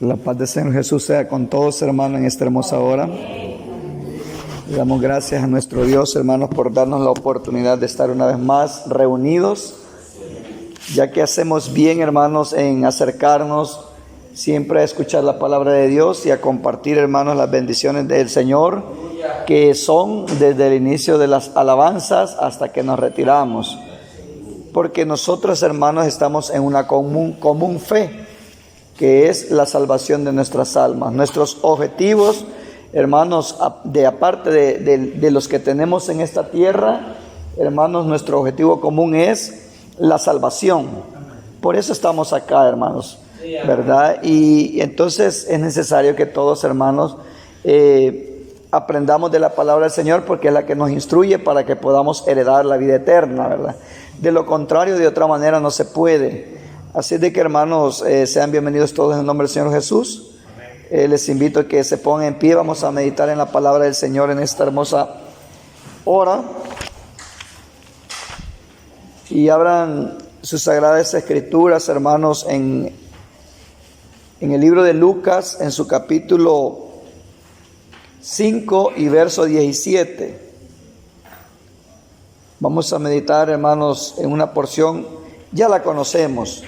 La paz del Señor Jesús sea con todos, hermanos, en esta hermosa hora. Le damos gracias a nuestro Dios, hermanos, por darnos la oportunidad de estar una vez más reunidos, ya que hacemos bien, hermanos, en acercarnos siempre a escuchar la palabra de Dios y a compartir, hermanos, las bendiciones del Señor, que son desde el inicio de las alabanzas hasta que nos retiramos. Porque nosotros, hermanos, estamos en una común fe, que es la salvación de nuestras almas. Nuestros objetivos, hermanos, aparte de los que tenemos en esta tierra, hermanos, nuestro objetivo común es la salvación. Por eso estamos acá, hermanos, ¿verdad? Y entonces es necesario que todos, hermanos, aprendamos de la palabra del Señor, porque es la que nos instruye para que podamos heredar la vida eterna, ¿verdad? De lo contrario, de otra manera no se puede. Así de que, hermanos, sean bienvenidos todos en el nombre del Señor Jesús. Les invito a que se pongan en pie. Vamos a meditar en la palabra del Señor en esta hermosa hora. Y abran sus sagradas escrituras, hermanos, en el libro de Lucas, en su capítulo 5 y verso 17. Vamos a meditar, hermanos, en una porción, ya la conocemos,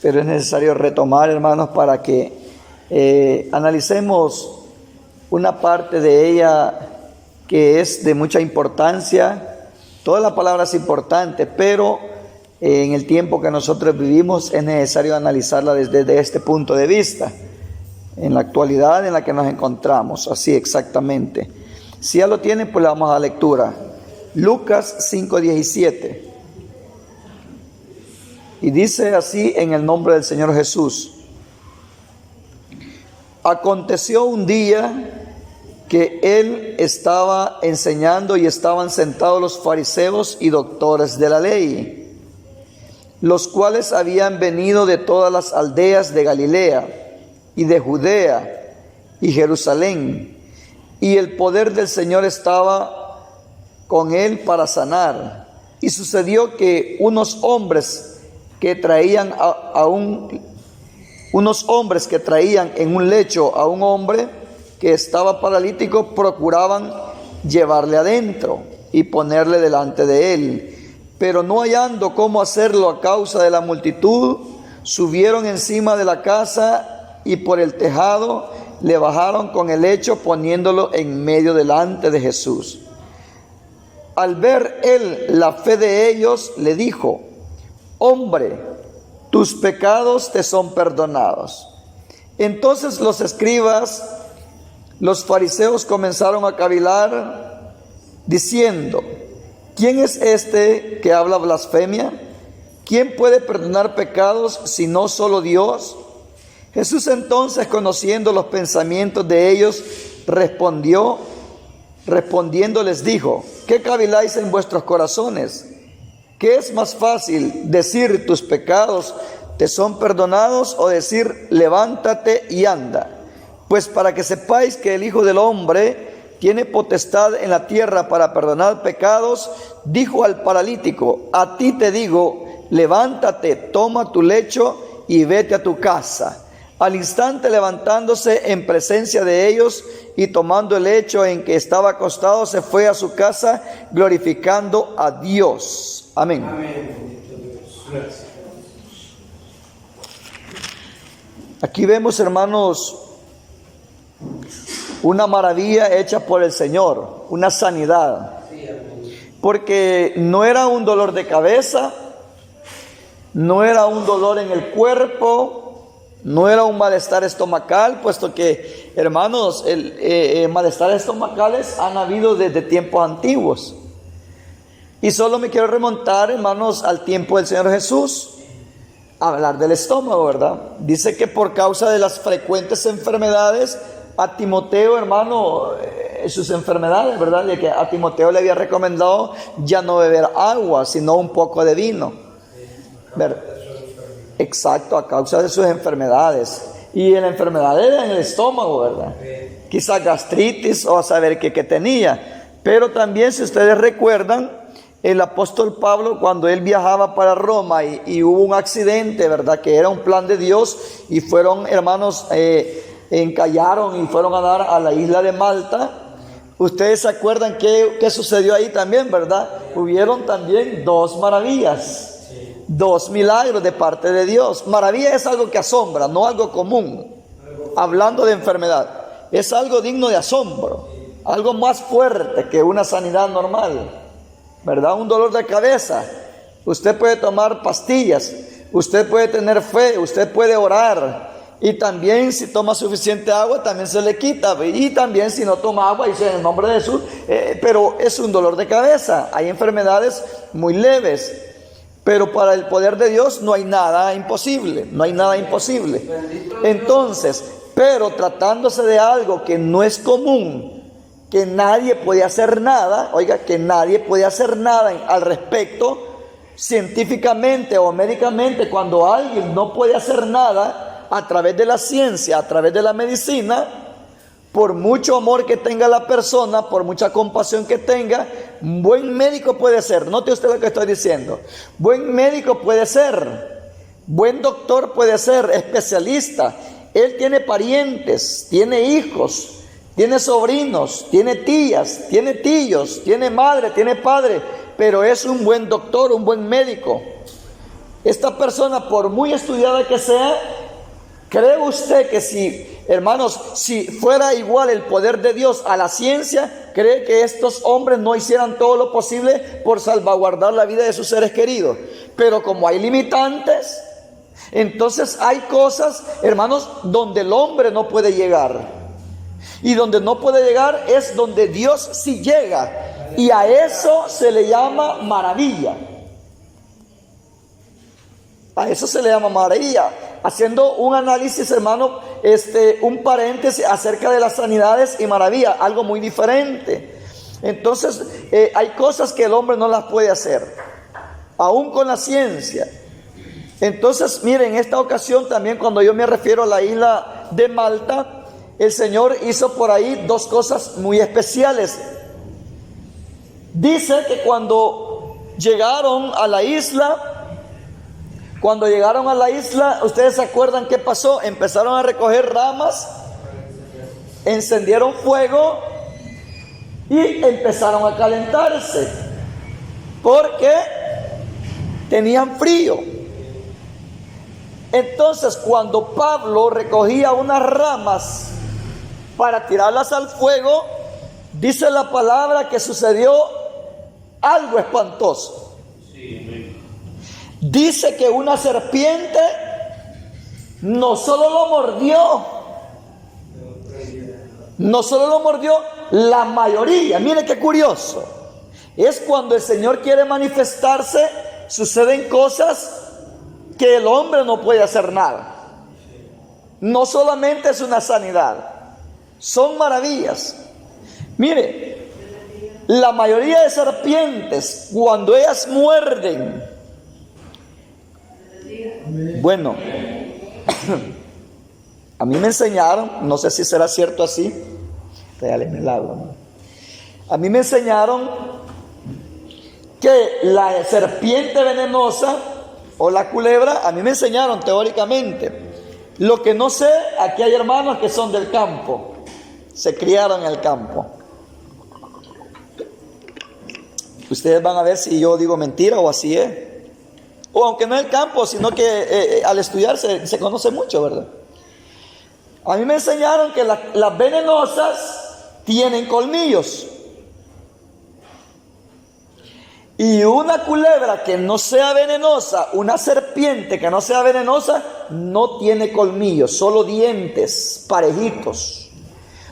pero es necesario retomar, hermanos, para que analicemos una parte de ella que es de mucha importancia. Toda la palabra es importante, pero en el tiempo que nosotros vivimos es necesario analizarla desde este punto de vista, en la actualidad en la que nos encontramos, así exactamente. Si ya lo tienen, pues le vamos a la lectura. Lucas 5:17. Y dice así en el nombre del Señor Jesús: aconteció un día que él estaba enseñando y estaban sentados los fariseos y doctores de la ley, los cuales habían venido de todas las aldeas de Galilea y de Judea y Jerusalén, y el poder del Señor estaba con él para sanar. Y sucedió que unos hombres que traían en un lecho a un hombre que estaba paralítico, procuraban llevarle adentro y ponerle delante de él, pero no hallando cómo hacerlo a causa de la multitud, subieron encima de la casa y por el tejado le bajaron con el lecho, poniéndolo en medio delante de Jesús. Al ver él la fe de ellos, le dijo: hombre, tus pecados te son perdonados. Entonces los escribas, los fariseos, comenzaron a cavilar, diciendo: ¿quién es este que habla blasfemia? ¿Quién puede perdonar pecados sino solo Dios? Jesús entonces, conociendo los pensamientos de ellos, respondiendo les dijo: ¿qué caviláis en vuestros corazones? ¿Qué es más fácil, decir tus pecados te son perdonados, o decir levántate y anda? Pues para que sepáis que el Hijo del Hombre tiene potestad en la tierra para perdonar pecados, dijo al paralítico: a ti te digo, levántate, toma tu lecho y vete a tu casa. Al instante, levantándose en presencia de ellos y tomando el lecho en que estaba acostado, se fue a su casa glorificando a Dios. Amén. Amén. Aquí vemos, hermanos, una maravilla hecha por el Señor, una sanidad. Porque no era un dolor de cabeza, no era un dolor en el cuerpo, no era un malestar estomacal, puesto que, hermanos, malestares estomacales han habido desde tiempos antiguos. Y solo me quiero remontar, hermanos, al tiempo del Señor Jesús, a hablar del estómago, ¿verdad? Dice que por causa de las frecuentes enfermedades, a Timoteo, hermano, sus enfermedades, ¿verdad? De que a Timoteo le había recomendado ya no beber agua, sino un poco de vino. ¿Verdad? Exacto, a causa de sus enfermedades. Y la enfermedad era en el estómago, ¿verdad? Quizás gastritis o a saber qué tenía. Pero también, si ustedes recuerdan, el apóstol Pablo, cuando él viajaba para Roma y hubo un accidente, ¿verdad? Que era un plan de Dios, y fueron, hermanos, encallaron y fueron a dar a la isla de Malta. Ustedes se acuerdan qué sucedió ahí también, ¿verdad? Hubieron también 2 maravillas, 2 milagros de parte de Dios. Maravilla es algo que asombra, no algo común. Hablando de enfermedad, es algo digno de asombro, algo más fuerte que una sanidad normal, ¿verdad? Un dolor de cabeza, usted puede tomar pastillas, usted puede tener fe, usted puede orar, y también si toma suficiente agua también se le quita, y también si no toma agua dice en el nombre de Jesús, pero es un dolor de cabeza. Hay enfermedades muy leves, pero para el poder de Dios no hay nada imposible, no hay nada imposible. Entonces, pero tratándose de algo que no es común, que nadie puede hacer nada, oiga, que nadie puede hacer nada al respecto, científicamente o médicamente, cuando alguien no puede hacer nada a través de la ciencia, a través de la medicina, por mucho amor que tenga la persona, por mucha compasión que tenga, un buen médico puede ser, note usted lo que estoy diciendo, buen médico puede ser, buen doctor puede ser, especialista, él tiene parientes, tiene hijos, tiene sobrinos, tiene tías, tiene tíos, tiene madre, tiene padre, pero es un buen doctor, un buen médico. Esta persona, por muy estudiada que sea, ¿cree usted que si, hermanos, si fuera igual el poder de Dios a la ciencia, cree que estos hombres no hicieran todo lo posible por salvaguardar la vida de sus seres queridos? Pero como hay limitantes, entonces hay cosas, hermanos, donde el hombre no puede llegar. Y donde no puede llegar es donde Dios sí llega. Y a eso se le llama maravilla. A eso se le llama maravilla. Haciendo un análisis, hermano, un paréntesis acerca de las sanidades y maravilla, algo muy diferente. Entonces, hay cosas que el hombre no las puede hacer, aún con la ciencia. Entonces, miren, en esta ocasión también, cuando yo me refiero a la isla de Malta, el Señor hizo por ahí 2 cosas muy especiales. Dice que cuando llegaron a la isla, ustedes se acuerdan qué pasó. Empezaron a recoger ramas, encendieron fuego y empezaron a calentarse porque tenían frío. Entonces, cuando Pablo recogía unas ramas para tirarlas al fuego, dice la palabra que sucedió algo espantoso. Dice que una serpiente no solo lo mordió, la mayoría. Mire qué curioso. Es cuando el Señor quiere manifestarse, suceden cosas que el hombre no puede hacer nada. No solamente es una sanidad, son maravillas. Mire, la mayoría de serpientes, cuando ellas muerden, bueno, a mí me enseñaron, no sé si será cierto así, regálenme el agua, ¿no? A mí me enseñaron que la serpiente venenosa o la culebra, a mí me enseñaron teóricamente. Lo que no sé, aquí hay hermanos que son del campo, se criaron en el campo. Ustedes van a ver si yo digo mentira o así es. O aunque no es el campo, sino que al estudiar se conoce mucho, ¿verdad? A mí me enseñaron que las venenosas tienen colmillos. Y una culebra que no sea venenosa, una serpiente que no sea venenosa, no tiene colmillos, solo dientes parejitos.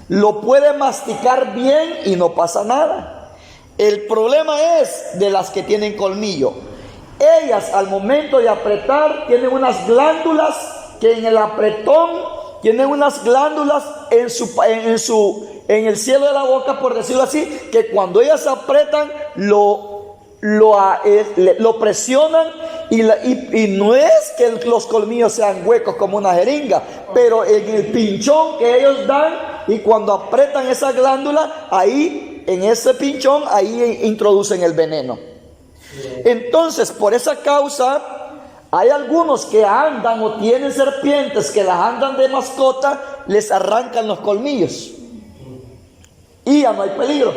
Lo puede masticar bien y no pasa nada. El problema es de las que tienen colmillo. Ellas al momento de apretar tienen unas glándulas que en el apretón tienen unas glándulas en el cielo de la boca, por decirlo así, que cuando ellas apretan lo presionan y no es que los colmillos sean huecos como una jeringa, pero en el pinchón que ellos dan y cuando apretan esa glándula, ahí en ese pinchón, ahí introducen el veneno. Entonces, por esa causa, hay algunos que andan o tienen serpientes que las andan de mascota, les arrancan los colmillos. Y ya no hay peligro.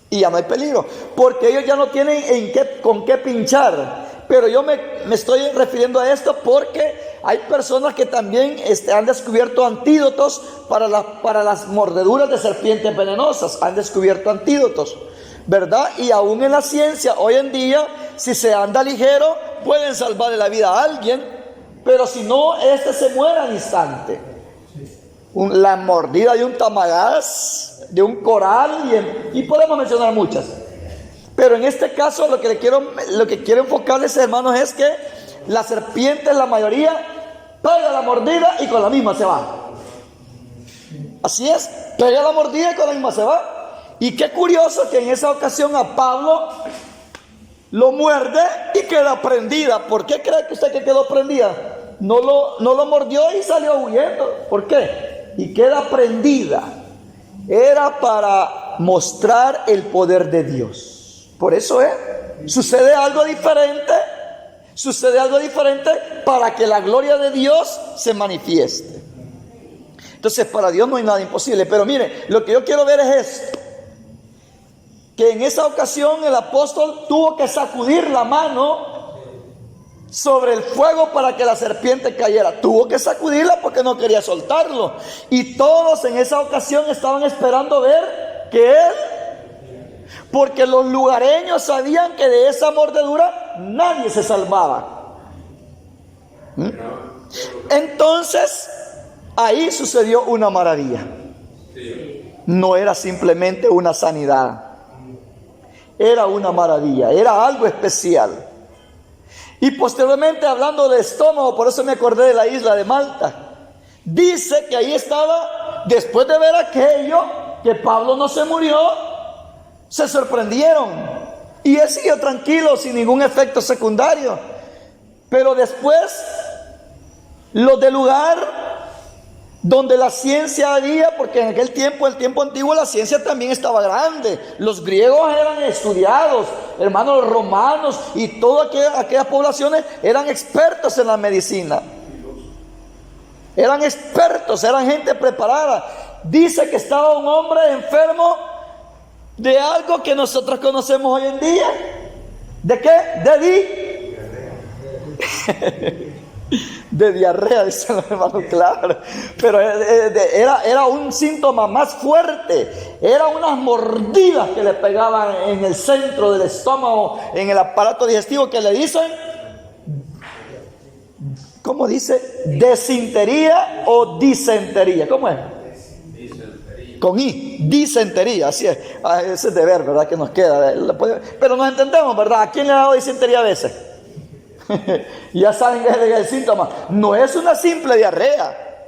Y ya no hay peligro. Porque ellos ya no tienen con qué pinchar. Pero yo me estoy refiriendo a esto porque hay personas que también han descubierto antídotos para las mordeduras de serpientes venenosas. Han descubierto antídotos, ¿verdad? Y aún en la ciencia, hoy en día, si se anda ligero, pueden salvarle la vida a alguien. Pero si no, se muere al instante. La mordida de un tamagás, de un coral, y podemos mencionar muchas. Pero en este caso lo que quiero enfocarles, hermanos, es que la serpiente, la mayoría, pega la mordida y con la misma se va. Así es, pega la mordida y con la misma se va. Y qué curioso que en esa ocasión a Pablo lo muerde y queda prendida. ¿Por qué cree que usted que quedó prendida? No lo mordió y salió huyendo. ¿Por qué? Y queda prendida. Era para mostrar el poder de Dios. Por eso sucede algo diferente para que la gloria de Dios se manifieste. Entonces, para Dios no hay nada imposible. Pero mire, lo que yo quiero ver es esto: que en esa ocasión el apóstol tuvo que sacudir la mano sobre el fuego para que la serpiente cayera. Tuvo que sacudirla porque no quería soltarlo. Y todos en esa ocasión estaban esperando ver que él, porque los lugareños sabían que de esa mordedura nadie se salvaba. Entonces, ahí sucedió una maravilla. No era simplemente una sanidad, era una maravilla, era algo especial. Y posteriormente, hablando de estómago, por eso me acordé de la isla de Malta. Dice que ahí estaba, después de ver aquello, que Pablo no se murió, se sorprendieron. Y él siguió tranquilo, sin ningún efecto secundario. Pero después, los del lugar donde la ciencia había, porque en aquel tiempo, el tiempo antiguo, la ciencia también estaba grande. Los griegos eran estudiados, hermanos, los romanos y todas aquellas poblaciones eran expertos en la medicina. Eran expertos, eran gente preparada. Dice que estaba un hombre enfermo de algo que nosotros conocemos hoy en día. ¿De qué? De diarrea, dicen los hermanos, claro. Pero era un síntoma más fuerte. Eran unas mordidas que le pegaban en el centro del estómago, en el aparato digestivo, que le dicen, ¿cómo dice? Desintería o disentería. ¿Cómo es? Con I, disentería, así es. Ese es deber, ¿verdad? Que nos queda. Pero nos entendemos, ¿verdad? ¿A quién le ha dado disentería a veces? Ya saben que es el síntoma. No es una simple diarrea.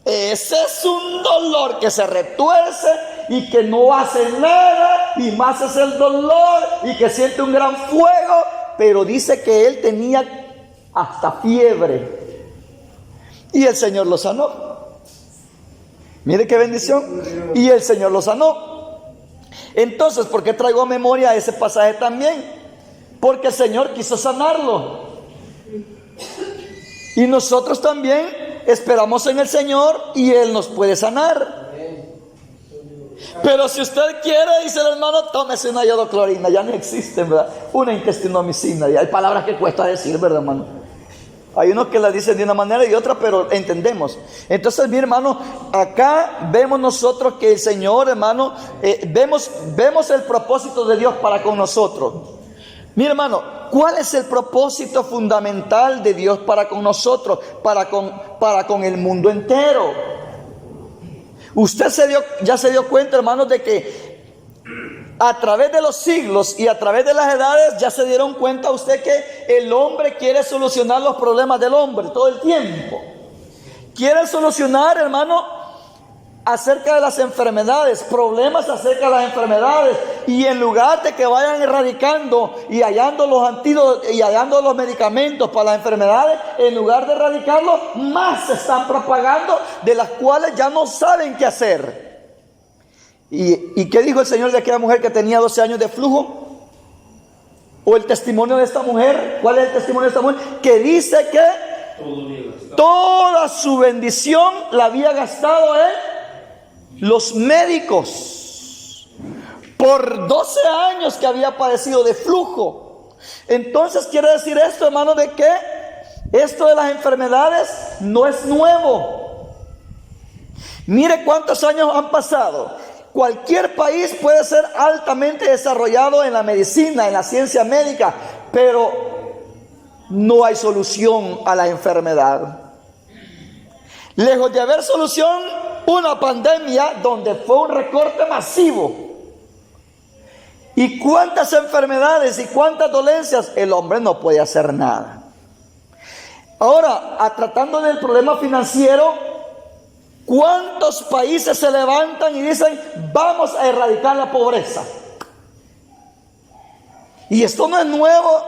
Ese es un dolor que se retuerce y que no hace nada, y más es el dolor y que siente un gran fuego. Pero dice que él tenía hasta fiebre y el Señor lo sanó. Mire qué bendición. Y el Señor lo sanó. Entonces, ¿por qué traigo a memoria ese pasaje también? Porque el Señor quiso sanarlo. Y nosotros también esperamos en el Señor y Él nos puede sanar. Pero si usted quiere, dice el hermano, tómese una iodo-clorina. Ya no existe, ¿verdad? Una intestinomicina. Y hay palabras que cuesta decir, ¿verdad, hermano? Hay unos que la dicen de una manera y otra, pero entendemos. Entonces, mi hermano, acá vemos nosotros que el Señor, hermano, vemos el propósito de Dios para con nosotros. Mi hermano, ¿cuál es el propósito fundamental de Dios para con nosotros, para con el mundo entero? Usted ya se dio cuenta, hermanos, de que a través de los siglos y a través de las edades ya se dieron cuenta usted que el hombre quiere solucionar los problemas del hombre todo el tiempo. Quiere solucionar, hermano, acerca de las enfermedades, problemas acerca de las enfermedades, y en lugar de que vayan erradicando y hallando los antídotos y hallando los medicamentos para las enfermedades, en lugar de erradicarlos, más se están propagando, de las cuales ya no saben qué hacer. ¿Y qué dijo el Señor de aquella mujer que tenía 12 años de flujo? O el testimonio de esta mujer. ¿Cuál es el testimonio de esta mujer? Que dice que toda su bendición la había gastado en los médicos. Por 12 años que había padecido de flujo. Entonces quiere decir esto, hermano, de que esto de las enfermedades no es nuevo. Mire cuántos años han pasado. Cualquier país puede ser altamente desarrollado en la medicina, en la ciencia médica, pero no hay solución a la enfermedad. Lejos de haber solución, una pandemia donde fue un recorte masivo. Y cuántas enfermedades y cuántas dolencias, el hombre no puede hacer nada. Ahora, tratando del problema financiero, ¿cuántos países se levantan y dicen, vamos a erradicar la pobreza? Y esto no es nuevo.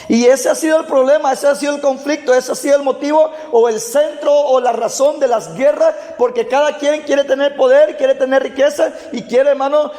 Y ese ha sido el problema, ese ha sido el conflicto, ese ha sido el motivo o el centro o la razón de las guerras, porque cada quien quiere tener poder, quiere tener riqueza y quiere, hermano,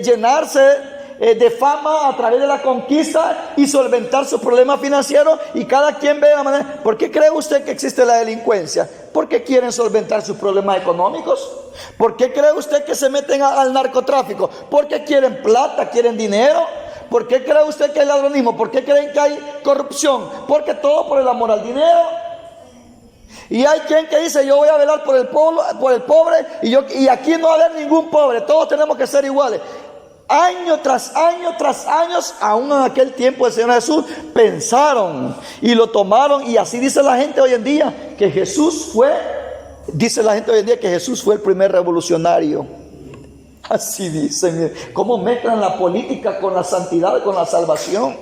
llenarse de fama a través de la conquista y solventar su problema financiero. Y cada quien ve la manera. ¿Por qué cree usted que existe la delincuencia? ¿Por qué quieren solventar sus problemas económicos? ¿Por qué cree usted que se meten al narcotráfico? Porque quieren plata, quieren dinero. ¿Por qué cree usted que hay ladronismo? ¿Por qué creen que hay corrupción? Porque todo por el amor al dinero. Y hay quien que dice, yo voy a velar por el pobre, y aquí no va a haber ningún pobre, todos tenemos que ser iguales. Año tras año tras años, aún en aquel tiempo del Señor Jesús, pensaron y lo tomaron. Y así dice la gente hoy en día, que Jesús fue, dice la gente hoy en día que Jesús fue el primer revolucionario. Así dicen, cómo mezclan la política con la santidad, con la salvación.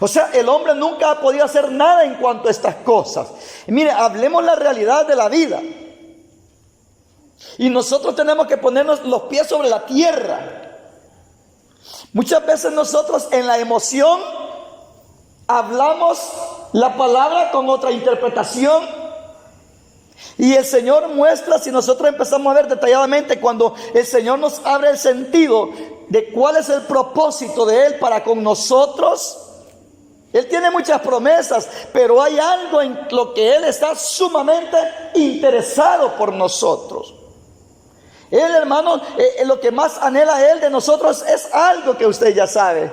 O sea, el hombre nunca ha podido hacer nada en cuanto a estas cosas. Y mire, hablemos la realidad de la vida. Y nosotros tenemos que ponernos los pies sobre la tierra. Muchas veces nosotros en la emoción hablamos la palabra con otra interpretación. Y el Señor muestra, si nosotros empezamos a ver detalladamente, cuando el Señor nos abre el sentido de cuál es el propósito de Él para con nosotros. Él tiene muchas promesas, pero hay algo en lo que Él está sumamente interesado por nosotros. Él, hermano, lo que más anhela Él de nosotros es algo que usted ya sabe,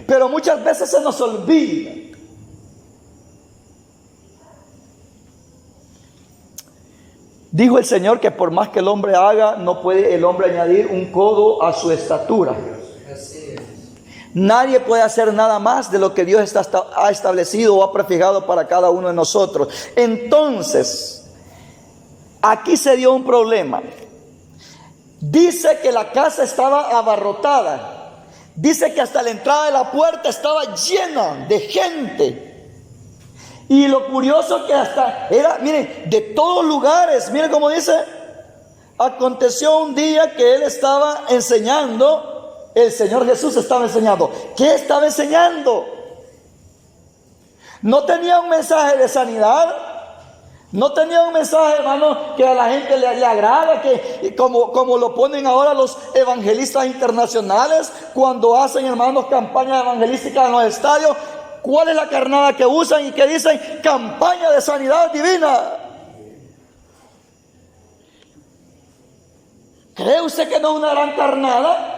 pero muchas veces se nos olvida. Dijo el Señor que por más que el hombre haga, no puede el hombre añadir un codo a su estatura. Nadie puede hacer nada más de lo que Dios ha establecido o ha prefijado para cada uno de nosotros. Entonces, aquí se dio un problema. Dice que la casa estaba abarrotada. Dice que hasta la entrada de la puerta estaba llena de gente. Y lo curioso que hasta era, miren, de todos lugares. Miren cómo dice. Aconteció un día que Él estaba enseñando. El Señor Jesús estaba enseñando. ¿Qué estaba enseñando? No tenía un mensaje de sanidad. No tenía un mensaje, hermano, que a la gente le agrada, que como lo ponen ahora los evangelistas internacionales cuando hacen, hermanos, campañas evangelísticas en los estadios. ¿Cuál es la carnada que usan y que dicen? Campaña de sanidad divina. ¿Cree usted que no es una gran carnada?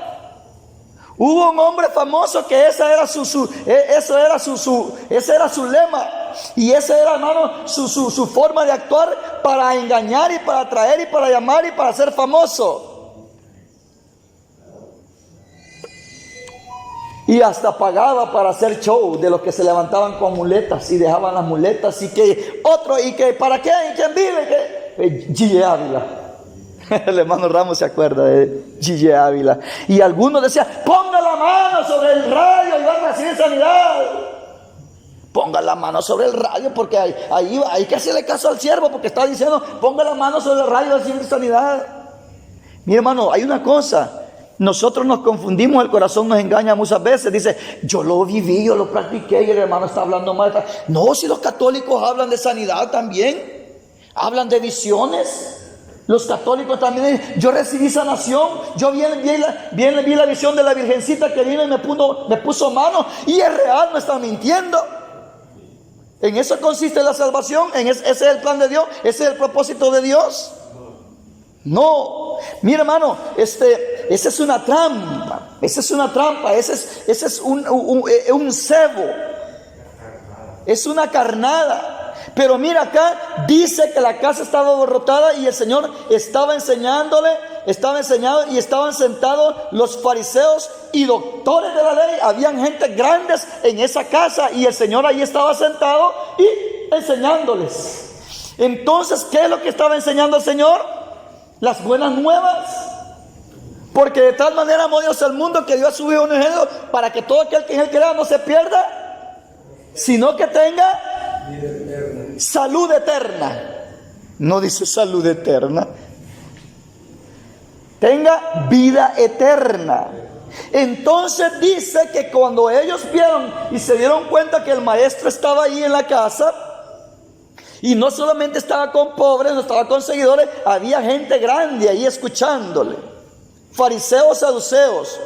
Hubo un hombre famoso que ese era su lema. Y ese era, hermano, su forma de actuar para engañar y para atraer y para llamar y para ser famoso. Y hasta pagaba para hacer show de los que se levantaban con muletas y dejaban las muletas. Y que otro, y que ¿para qué? ¿Y quién vive? G. Ávila. El hermano Ramos se acuerda de G. Ávila. Y algunos decían, ponga la mano sobre el radio y va a recibir sanidad. Ponga la mano sobre el radio, porque ahí hay que hacerle caso al siervo, porque está diciendo, ponga la mano sobre el radio y va a recibir sanidad. Mi hermano, hay una cosa. Nosotros nos confundimos, el corazón nos engaña muchas veces. Dice, yo lo viví, yo lo practiqué y el hermano está hablando mal. No, si los católicos hablan de sanidad también. Hablan de visiones. Los católicos también dicen, yo recibí sanación, yo vi la visión de la Virgencita que vino y me puso mano, y es real, no están mintiendo. En eso consiste la salvación, ese es el plan de Dios, ese es el propósito de Dios. No, mira hermano, esa es una trampa, ese es un cebo, es una carnada. Pero mira acá, dice que la casa estaba abarrotada y el Señor estaba enseñando y estaban sentados los fariseos y doctores de la ley. Habían gente grandes en esa casa y el Señor ahí estaba sentado y enseñándoles. Entonces, ¿qué es lo que estaba enseñando el Señor? Las buenas nuevas. Porque de tal manera amó Dios al mundo que dio a su Hijo unigénito para que todo aquel que en él crea no se pierda, sino que tenga salud eterna. No dice salud eterna, tenga vida eterna. Entonces dice que cuando ellos vieron y se dieron cuenta que el maestro estaba ahí en la casa, y no solamente estaba con pobres, no estaba con seguidores, había gente grande ahí escuchándole, fariseos, saduceos,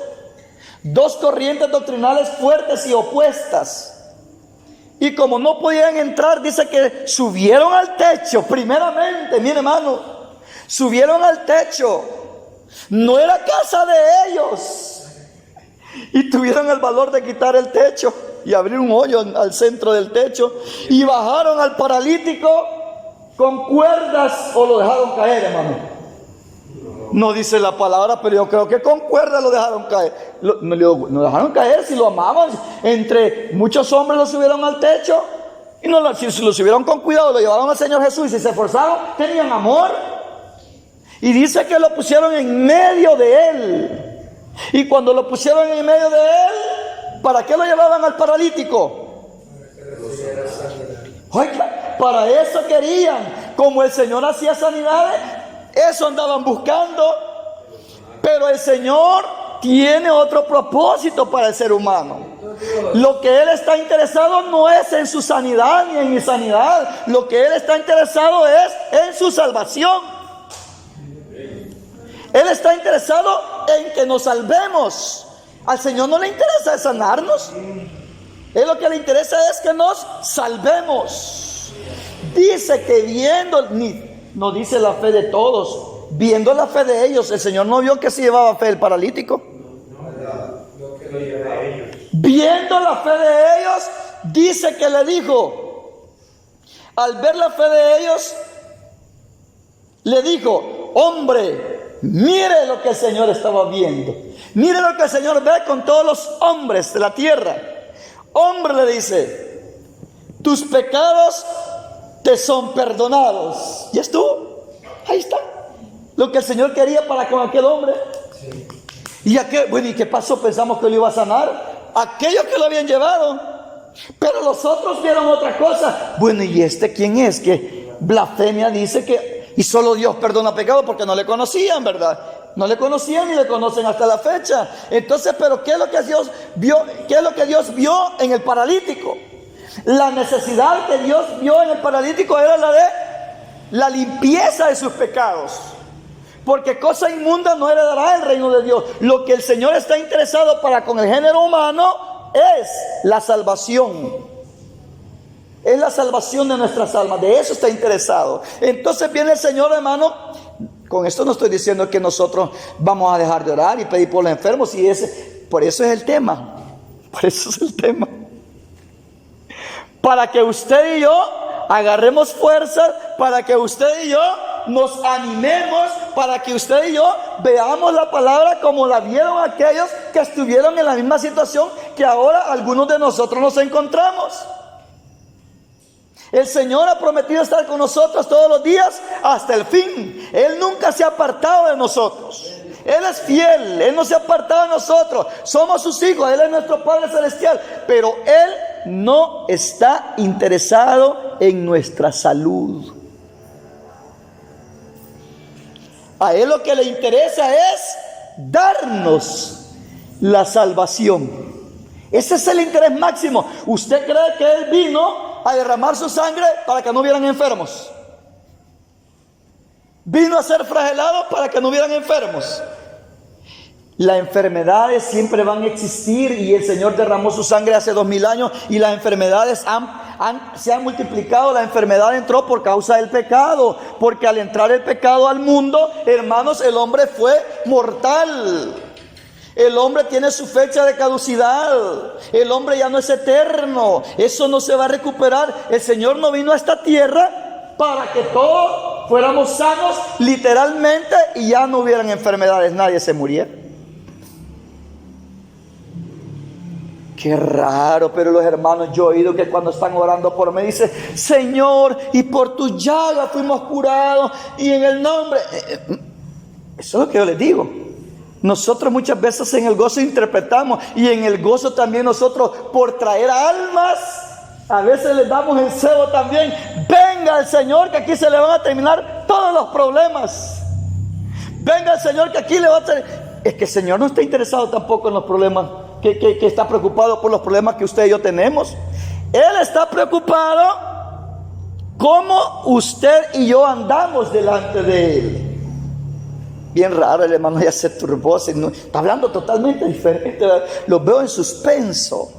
dos corrientes doctrinales fuertes y opuestas. Y como no podían entrar, dice que subieron al techo, primeramente, mire hermano, subieron al techo, no era casa de ellos, y tuvieron el valor de quitar el techo y abrir un hoyo al centro del techo, y bajaron al paralítico con cuerdas, o lo dejaron caer, hermano. No dice la palabra, pero yo creo que con cuerdas lo dejaron caer. Lo dejaron caer, si lo amaban. Entre muchos hombres lo subieron al techo. Y si lo subieron con cuidado, lo llevaron al Señor Jesús. Y si se esforzaron, tenían amor. Y dice que lo pusieron en medio de él. Y cuando lo pusieron en medio de él, ¿para qué lo llevaban al paralítico? Oiga, para eso querían. Como el Señor hacía sanidades, eso andaban buscando. Pero el Señor tiene otro propósito para el ser humano. Lo que Él está interesado no es en su sanidad ni en mi sanidad. Lo que Él está interesado es en su salvación. Él está interesado en que nos salvemos. Al Señor no le interesa sanarnos. Él lo que le interesa es que nos salvemos. Dice que viendo, no dice la fe de todos, viendo la fe de ellos, el Señor no vio que se llevaba fe el paralítico. Viendo la fe de ellos, dice que le dijo, al ver la fe de ellos, le dijo, hombre, mire lo que el Señor estaba viendo. Mire lo que el Señor ve con todos los hombres de la tierra. Hombre, le dice, tus pecados te son perdonados. ¿Y estuvo? Ahí está. Lo que el Señor quería para con aquel hombre. Sí. ¿Y qué pasó? Pensamos que lo iba a sanar. Aquellos que lo habían llevado. Pero los otros vieron otra cosa. Bueno, ¿y este quién es? Que blasfemia dice que... Y solo Dios perdona pecado, porque no le conocían, ¿verdad? No le conocían ni le conocen hasta la fecha. Entonces, ¿pero qué es lo que Dios vio? ¿Qué es lo que Dios vio en el paralítico? La necesidad que Dios vio en el paralítico era la de la limpieza de sus pecados. Porque cosa inmunda no heredará el reino de Dios. Lo que el Señor está interesado para con el género humano es la salvación. Es la salvación de nuestras almas. De eso está interesado. Entonces viene el Señor, hermano. Con esto no estoy diciendo que nosotros vamos a dejar de orar y pedir por los enfermos. Por eso es el tema. Por eso es el tema. Para que usted y yo agarremos fuerzas, para que usted y yo nos animemos, para que usted y yo veamos la palabra como la vieron aquellos que estuvieron en la misma situación que ahora algunos de nosotros nos encontramos. El Señor ha prometido estar con nosotros todos los días hasta el fin. Él nunca se ha apartado de nosotros. Él es fiel, Él no se ha apartado de nosotros. Somos sus hijos, Él es nuestro Padre Celestial. Pero Él no está interesado en nuestra salud. A Él lo que le interesa es darnos la salvación. Ese es el interés máximo. ¿Usted cree que Él vino a derramar su sangre para que no hubieran enfermos? Vino a ser flagelado para que no hubieran enfermos. Las enfermedades siempre van a existir y el Señor derramó su sangre hace 2000 años y las enfermedades se han multiplicado. La enfermedad entró por causa del pecado, porque al entrar el pecado al mundo, hermanos, el hombre fue mortal. El hombre tiene su fecha de caducidad. El hombre ya no es eterno. Eso no se va a recuperar. El Señor no vino a esta tierra para que todos fuéramos sanos literalmente y ya no hubieran enfermedades, nadie se muriera. Qué raro, pero los hermanos, yo he oído que cuando están orando por mí, dicen: Señor, y por tu llaga fuimos curados, y en el nombre. Eso es lo que yo les digo. Nosotros muchas veces en el gozo interpretamos, y en el gozo también nosotros, por traer almas, a veces les damos el cebo también. Venga el Señor, que aquí se le van a terminar todos los problemas. Venga el Señor, que aquí le va a terminar. Es que el Señor no está interesado tampoco en los problemas, que está preocupado por los problemas que usted y yo tenemos. Él está preocupado cómo usted y yo andamos delante de Él. Bien raro, el hermano ya se turbó, está hablando totalmente diferente, lo veo en suspenso.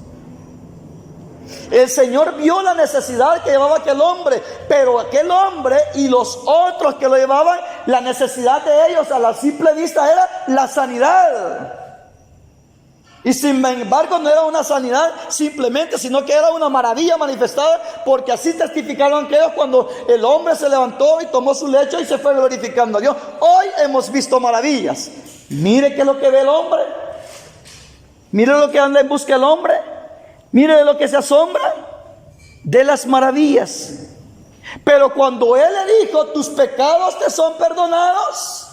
El Señor vio la necesidad que llevaba aquel hombre, pero aquel hombre y los otros que lo llevaban, la necesidad de ellos a la simple vista era la sanidad. Y sin embargo no era una sanidad simplemente, sino que era una maravilla manifestada, porque así testificaron aquellos cuando el hombre se levantó y tomó su lecho y se fue glorificando a Dios. Hoy hemos visto maravillas. Mire qué es lo que ve el hombre. Mire lo que anda en busca el hombre. Mire de lo que se asombra, de las maravillas. Pero cuando Él le dijo: tus pecados te son perdonados,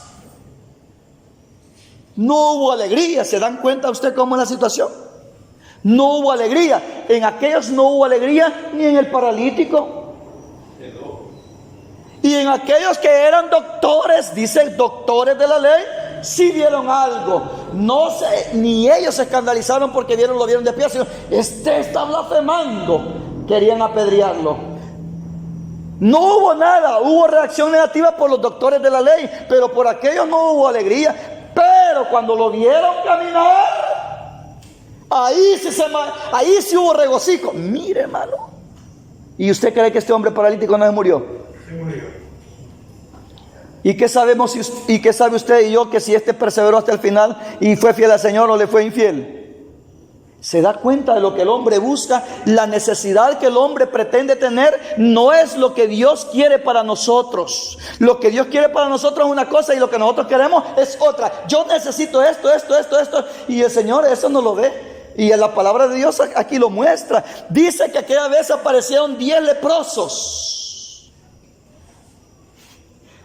no hubo alegría. ¿Se dan cuenta usted cómo es la situación? No hubo alegría. En aquellos no hubo alegría, ni en el paralítico. Y en aquellos que eran doctores, dicen doctores de la ley, sí vieron algo. No sé, ni ellos se escandalizaron porque lo vieron de pie, sino: este está blasfemando. Querían apedrearlo. No hubo nada. Hubo reacción negativa por los doctores de la ley, pero por aquellos no hubo alegría. Pero cuando lo vieron caminar, ahí sí hubo regocijo. Mire, hermano. ¿Y usted cree que este hombre paralítico no se murió? Se murió. ¿Y qué sabemos y qué sabe usted y yo que si este perseveró hasta el final y fue fiel al Señor o le fue infiel? Se da cuenta de lo que el hombre busca. La necesidad que el hombre pretende tener no es lo que Dios quiere para nosotros. Lo que Dios quiere para nosotros es una cosa y lo que nosotros queremos es otra. Yo necesito esto. Y el Señor eso no lo ve. Y en la palabra de Dios aquí lo muestra. Dice que aquella vez aparecieron 10 leprosos.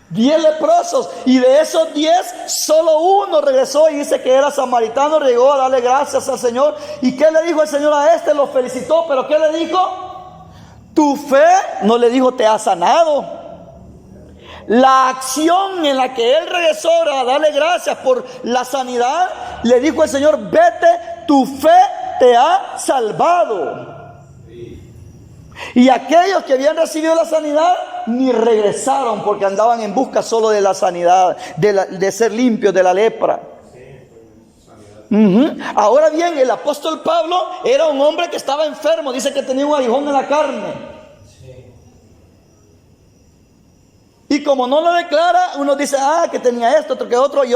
10 leprosos, y de esos 10 solo uno regresó y dice que era samaritano. Llegó a darle gracias al Señor. ¿Y qué le dijo el Señor a este? Lo felicitó, pero ¿qué le dijo? Tu fe, no le dijo te ha sanado. La acción en la que él regresó a darle gracias por la sanidad, le dijo el Señor: vete, tu fe te ha salvado. Y aquellos que habían recibido la sanidad ni regresaron, porque andaban en busca solo de la sanidad, de ser limpios de la lepra. Ahora bien, el apóstol Pablo era un hombre que estaba enfermo. Dice que tenía un aguijón en la carne. Y como no lo declara, uno dice: que tenía esto, otro que otro, y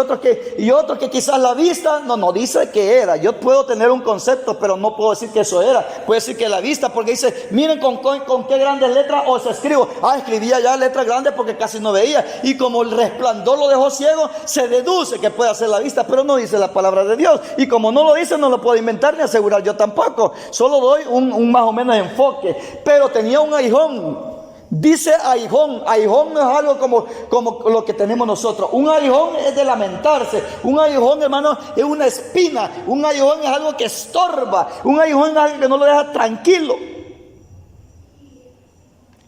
otro que quizás la vista. No dice que era. Yo puedo tener un concepto, pero no puedo decir que eso era. Puede decir que la vista, porque dice: miren con qué grandes letras os escribo. Escribía ya letras grandes porque casi no veía. Y como el resplandor lo dejó ciego, se deduce que puede hacer la vista, pero no dice la palabra de Dios. Y como no lo dice, no lo puedo inventar ni asegurar yo tampoco. Solo doy un más o menos enfoque. Pero tenía un aguijón. Dice aguijón. Aguijón no es algo como lo que tenemos nosotros. Un aguijón es de lamentarse. Un aguijón, hermano, es una espina. Un aguijón es algo que estorba. Un aguijón es algo que no lo deja tranquilo.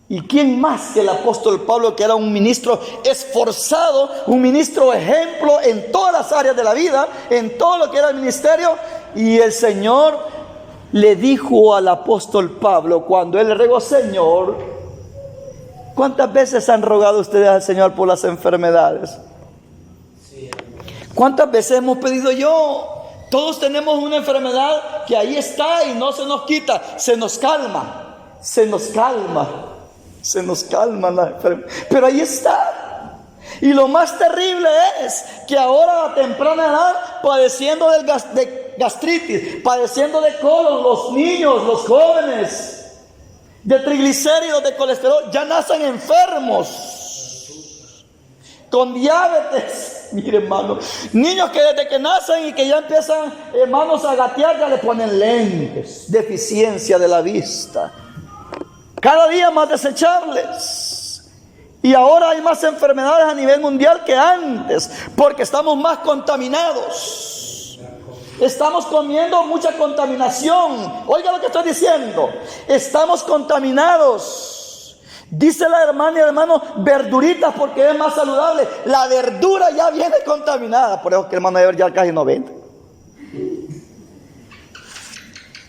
¿Y quién más que el apóstol Pablo, que era un ministro esforzado, un ministro ejemplo en todas las áreas de la vida, en todo lo que era el ministerio? Y el Señor le dijo al apóstol Pablo, cuando él le rogó: Señor, ¿Cuántas veces han rogado ustedes al Señor por las enfermedades? ¿Cuántas veces hemos pedido yo? Todos tenemos una enfermedad que ahí está y no se nos quita, se nos calma la enfermedad, pero ahí está. Y lo más terrible es que ahora a temprana edad, padeciendo de gastritis, padeciendo de colon, los niños, los jóvenes, de triglicéridos, de colesterol, ya nacen enfermos, con diabetes. Mire, hermano, niños que desde que nacen y que ya empiezan, hermanos, a gatear, ya le ponen lentes, deficiencia de la vista, cada día más desechables. Y ahora hay más enfermedades a nivel mundial que antes, porque estamos más contaminados. Estamos comiendo mucha contaminación. Oiga lo que estoy diciendo. Estamos contaminados. Dice la hermana y hermano, verduritas porque es más saludable. La verdura ya viene contaminada. Por eso que el hermano Ever ya casi no vende.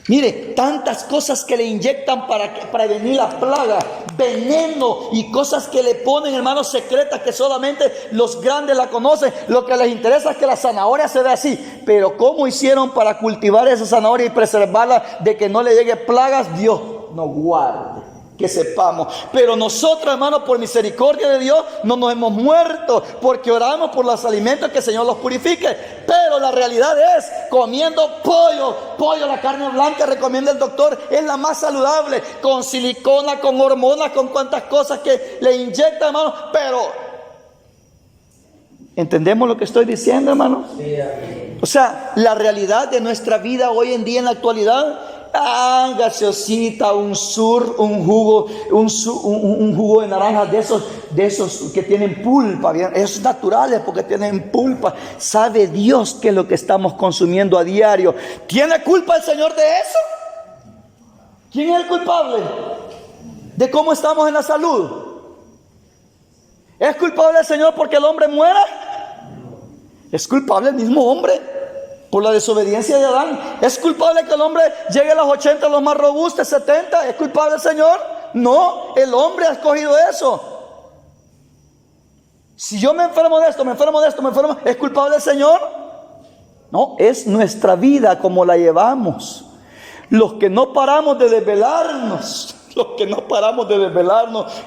Mire, tantas cosas que le inyectan para prevenir la plaga, veneno y cosas que le ponen, hermanos, secretas que solamente los grandes la conocen. Lo que les interesa es que la zanahoria se vea así. Pero ¿cómo hicieron para cultivar esa zanahoria y preservarla de que no le llegue plagas? Dios nos guarde, que sepamos. Pero nosotros, hermanos, por misericordia de Dios, no nos hemos muerto, porque oramos por los alimentos, que el Señor los purifique. Pero la realidad es, comiendo pollo, la carne blanca, recomienda el doctor, es la más saludable, con silicona, con hormonas, con cuantas cosas que le inyectan, hermanos. Pero, ¿entendemos lo que estoy diciendo, hermanos? Sí, o sea, la realidad de nuestra vida hoy en día, en la actualidad, gaseosita, un jugo de naranja de esos que tienen pulpa, bien, esos naturales porque tienen pulpa. ¿Sabe Dios qué es lo que estamos consumiendo a diario? ¿Tiene culpa el Señor de eso? ¿Quién es el culpable de cómo estamos en la salud? ¿Es culpable el Señor porque el hombre muera? ¿Es culpable el mismo hombre por la desobediencia de Adán? ¿Es culpable que el hombre llegue a los 80, los más robustos, 70? ¿Es culpable el Señor? No, el hombre ha escogido eso. Si yo me enfermo de esto, ¿es culpable el Señor? No, es nuestra vida como la llevamos. Los que no paramos de desvelarnos,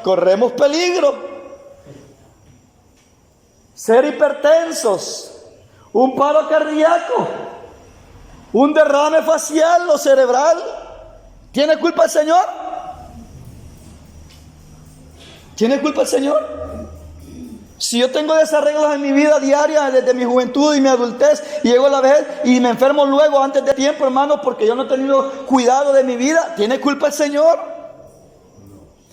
corremos peligro. Ser hipertensos, un paro cardíaco, un derrame facial o cerebral. ¿Tiene culpa el Señor? ¿Tiene culpa el Señor? Si yo tengo desarreglos en mi vida diaria desde mi juventud y mi adultez y llego a la vejez y me enfermo luego antes de tiempo, hermano, porque yo no he tenido cuidado de mi vida, ¿tiene culpa el Señor?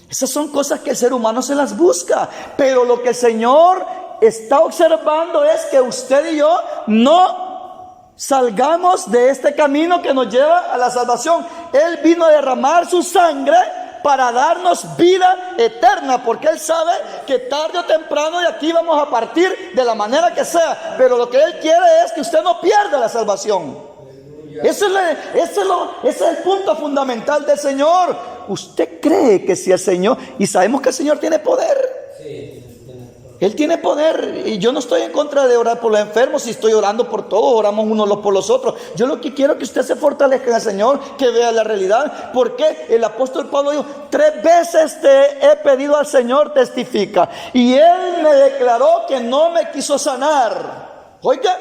Esas son cosas que el ser humano se las busca, pero lo que el Señor está observando es que usted y yo no salgamos de este camino que nos lleva a la salvación. Él vino a derramar su sangre para darnos vida eterna, porque Él sabe que tarde o temprano de aquí vamos a partir de la manera que sea, pero lo que Él quiere es que usted no pierda la salvación. Ese es el punto fundamental del Señor. ¿Usted cree que si el Señor, y sabemos que el Señor tiene poder? Sí. Él tiene poder, y yo no estoy en contra de orar por los enfermos. Si estoy orando por todos, oramos unos por los otros. Yo lo que quiero es que usted se fortalezca en el Señor, que vea la realidad. Porque el apóstol Pablo dijo: 3 veces te he pedido al Señor, testifica, y Él me declaró que no me quiso sanar. Oiga,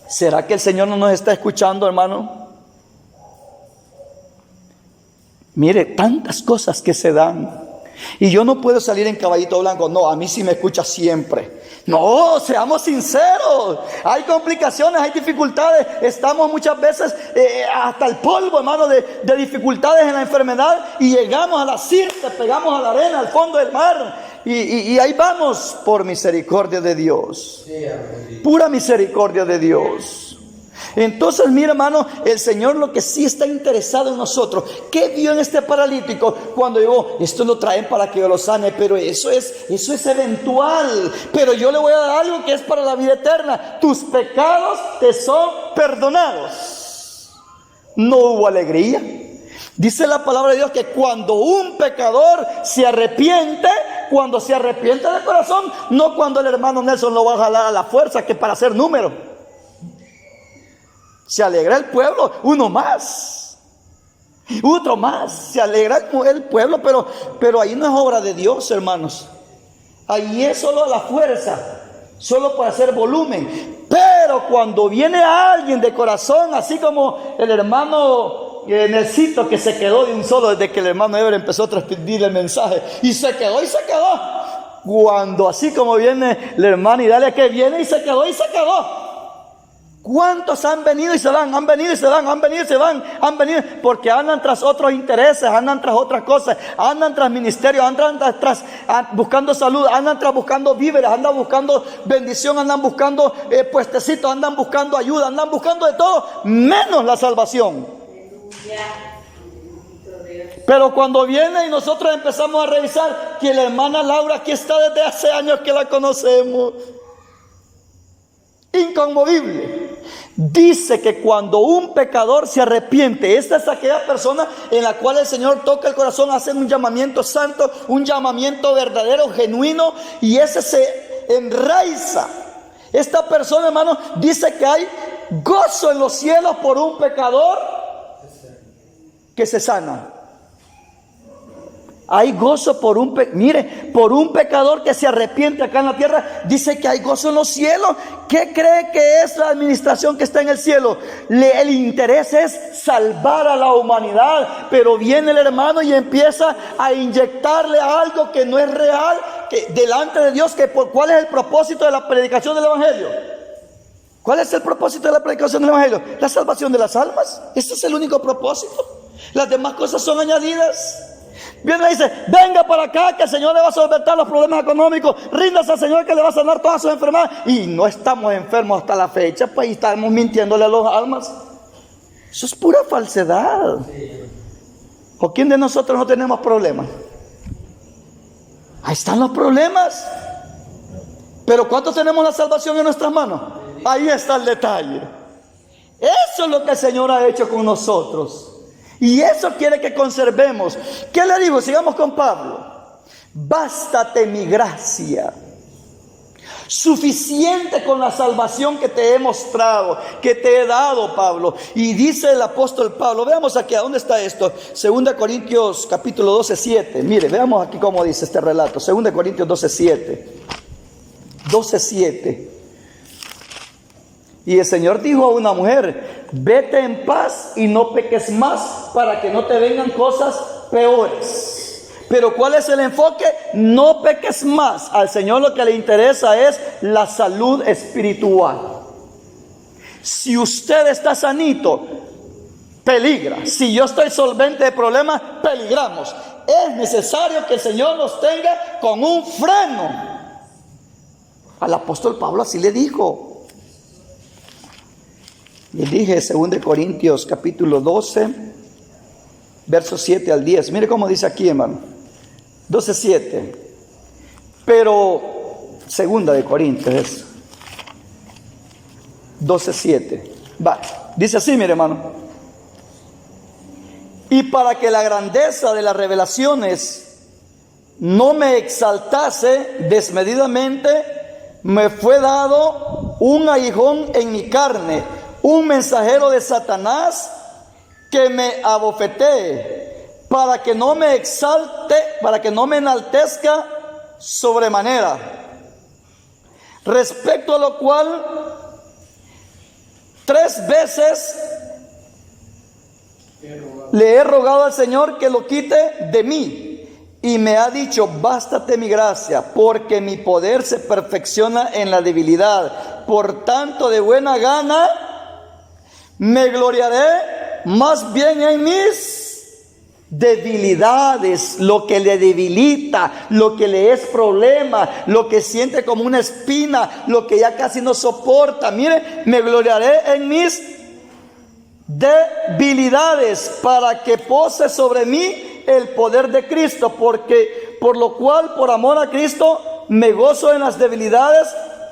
¿será que el Señor no nos está escuchando, hermano? Mire, tantas cosas que se dan. Y yo no puedo salir en caballito blanco. No, a mí sí me escucha siempre. No, seamos sinceros. Hay complicaciones, hay dificultades. Estamos muchas veces hasta el polvo, hermano, de dificultades en la enfermedad. Y llegamos a la sirte, pegamos a la arena, al fondo del mar. Y ahí vamos por misericordia de Dios. Pura misericordia de Dios. Entonces, mira, hermano, el Señor lo que sí está interesado en nosotros. ¿Qué vio en este paralítico cuando dijo: esto lo traen para que yo lo sane? Pero eso es eventual. Pero yo le voy a dar algo que es para la vida eterna. Tus pecados te son perdonados. No hubo alegría, Dice la palabra de Dios que cuando un pecador se arrepiente, cuando se arrepiente de corazón, no cuando el hermano Nelson lo va a jalar a la fuerza, que para hacer número. Se alegra el pueblo, uno más, otro más, se alegra el pueblo, pero ahí no es obra de Dios, hermanos. Ahí es solo la fuerza, solo para hacer volumen. Pero cuando viene alguien de corazón, así como el hermano Necito, que se quedó de un solo desde que el hermano Eber empezó a transmitir el mensaje, y se quedó. Cuando así como viene la hermana Idalia, que viene y se quedó. ¿Cuántos han venido y se van? Han venido y se van, han venido y se van, han venido, porque andan tras otros intereses, andan tras otras cosas, andan tras ministerios, andan tras buscando salud, andan tras buscando víveres, andan buscando bendición, andan buscando puestecitos, andan buscando ayuda, andan buscando de todo, menos la salvación. Pero cuando viene y nosotros empezamos a revisar que la hermana Laura aquí está desde hace años que la conocemos, inconmovible. Dice que cuando un pecador se arrepiente, esta es aquella persona en la cual el Señor toca el corazón, hace un llamamiento santo, un llamamiento verdadero, genuino, y ese se enraiza. Esta persona, hermano, dice que hay gozo en los cielos por un pecador que se sana. Hay gozo por por un pecador que se arrepiente acá en la tierra. Dice que hay gozo en los cielos. ¿Qué cree que es la administración que está en el cielo? El interés es salvar a la humanidad. Pero viene el hermano y empieza a inyectarle algo que no es real, que delante de Dios. ¿Cuál es el propósito de la predicación del evangelio? ¿Cuál es el propósito de la predicación del evangelio? La salvación de las almas. Ese es el único propósito. Las demás cosas son añadidas. Viene y dice: venga para acá, que el Señor le va a solventar los problemas económicos, ríndase al Señor que le va a sanar todas sus enfermedades. Y no estamos enfermos hasta la fecha, pues, y estamos mintiéndole a las almas. Eso es pura falsedad. ¿O quién de nosotros no tenemos problemas? Ahí están los problemas. Pero ¿cuántos tenemos la salvación en nuestras manos? Ahí está el detalle. Eso es lo que el Señor ha hecho con nosotros. Y eso quiere que conservemos. ¿Qué le digo? Sigamos con Pablo. Bástate mi gracia. Suficiente con la salvación que te he mostrado, que te he dado, Pablo. Y dice el apóstol Pablo, veamos aquí, ¿a dónde está esto? 2 Corintios capítulo 12, 7. Mire, veamos aquí cómo dice este relato. 2 Corintios 12, 7. 12, 7. Y el Señor dijo a una mujer: vete en paz y no peques más, para que no te vengan cosas peores. Pero ¿cuál es el enfoque? No peques más. Al Señor lo que le interesa es la salud espiritual. Si usted está sanito, peligra. Si yo estoy solvente de problemas, peligramos. Es necesario que el Señor nos tenga con un freno. Al apóstol Pablo así le dijo. Le dije 2 Corintios capítulo 12, versos 7 al 10. Mire cómo dice aquí, hermano. 12, 7. Pero, 2 Corintios es 12, 7. Va, dice así, mire, hermano. Y para que la grandeza de las revelaciones no me exaltase desmedidamente, me fue dado un aguijón en mi carne, un mensajero de Satanás que me abofetee, para que no me exalte, para que no me enaltezca sobremanera. Respecto a lo cual 3 veces le he rogado al Señor que lo quite de mí. Y me ha dicho: bástate mi gracia, porque mi poder se perfecciona en la debilidad. Por tanto, de buena gana me gloriaré más bien en mis debilidades, lo que le debilita, lo que le es problema, lo que siente como una espina, lo que ya casi no soporta. Mire, me gloriaré en mis debilidades, para que pose sobre mí el poder de Cristo, porque por lo cual, por amor a Cristo, me gozo en las debilidades.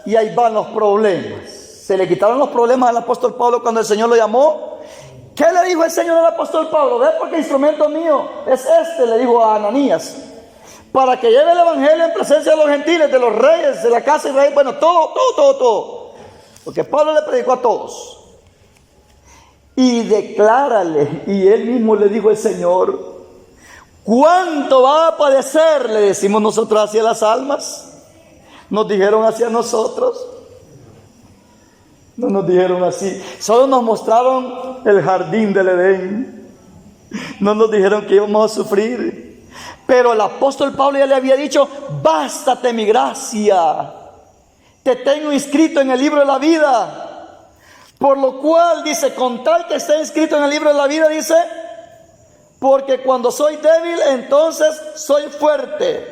Y ahí van los problemas. Se le quitaron los problemas al apóstol Pablo cuando el Señor lo llamó. ¿Qué le dijo el Señor al apóstol Pablo? Ve, porque instrumento mío es este, le dijo a Ananías, para que lleve el evangelio en presencia de los gentiles, de los reyes, de la casa de Israel, bueno, todo. Porque Pablo le predicó a todos. Y declárale, y él mismo le dijo al Señor, ¿cuánto va a padecer? Le decimos nosotros hacia las almas. Nos dijeron hacia nosotros. No nos dijeron así. Solo nos mostraron el jardín del Edén. No nos dijeron que íbamos a sufrir. Pero el apóstol Pablo ya le había dicho, bástate mi gracia. Te tengo inscrito en el libro de la vida. Por lo cual, dice, con tal que esté inscrito en el libro de la vida, dice, porque cuando soy débil, entonces soy fuerte.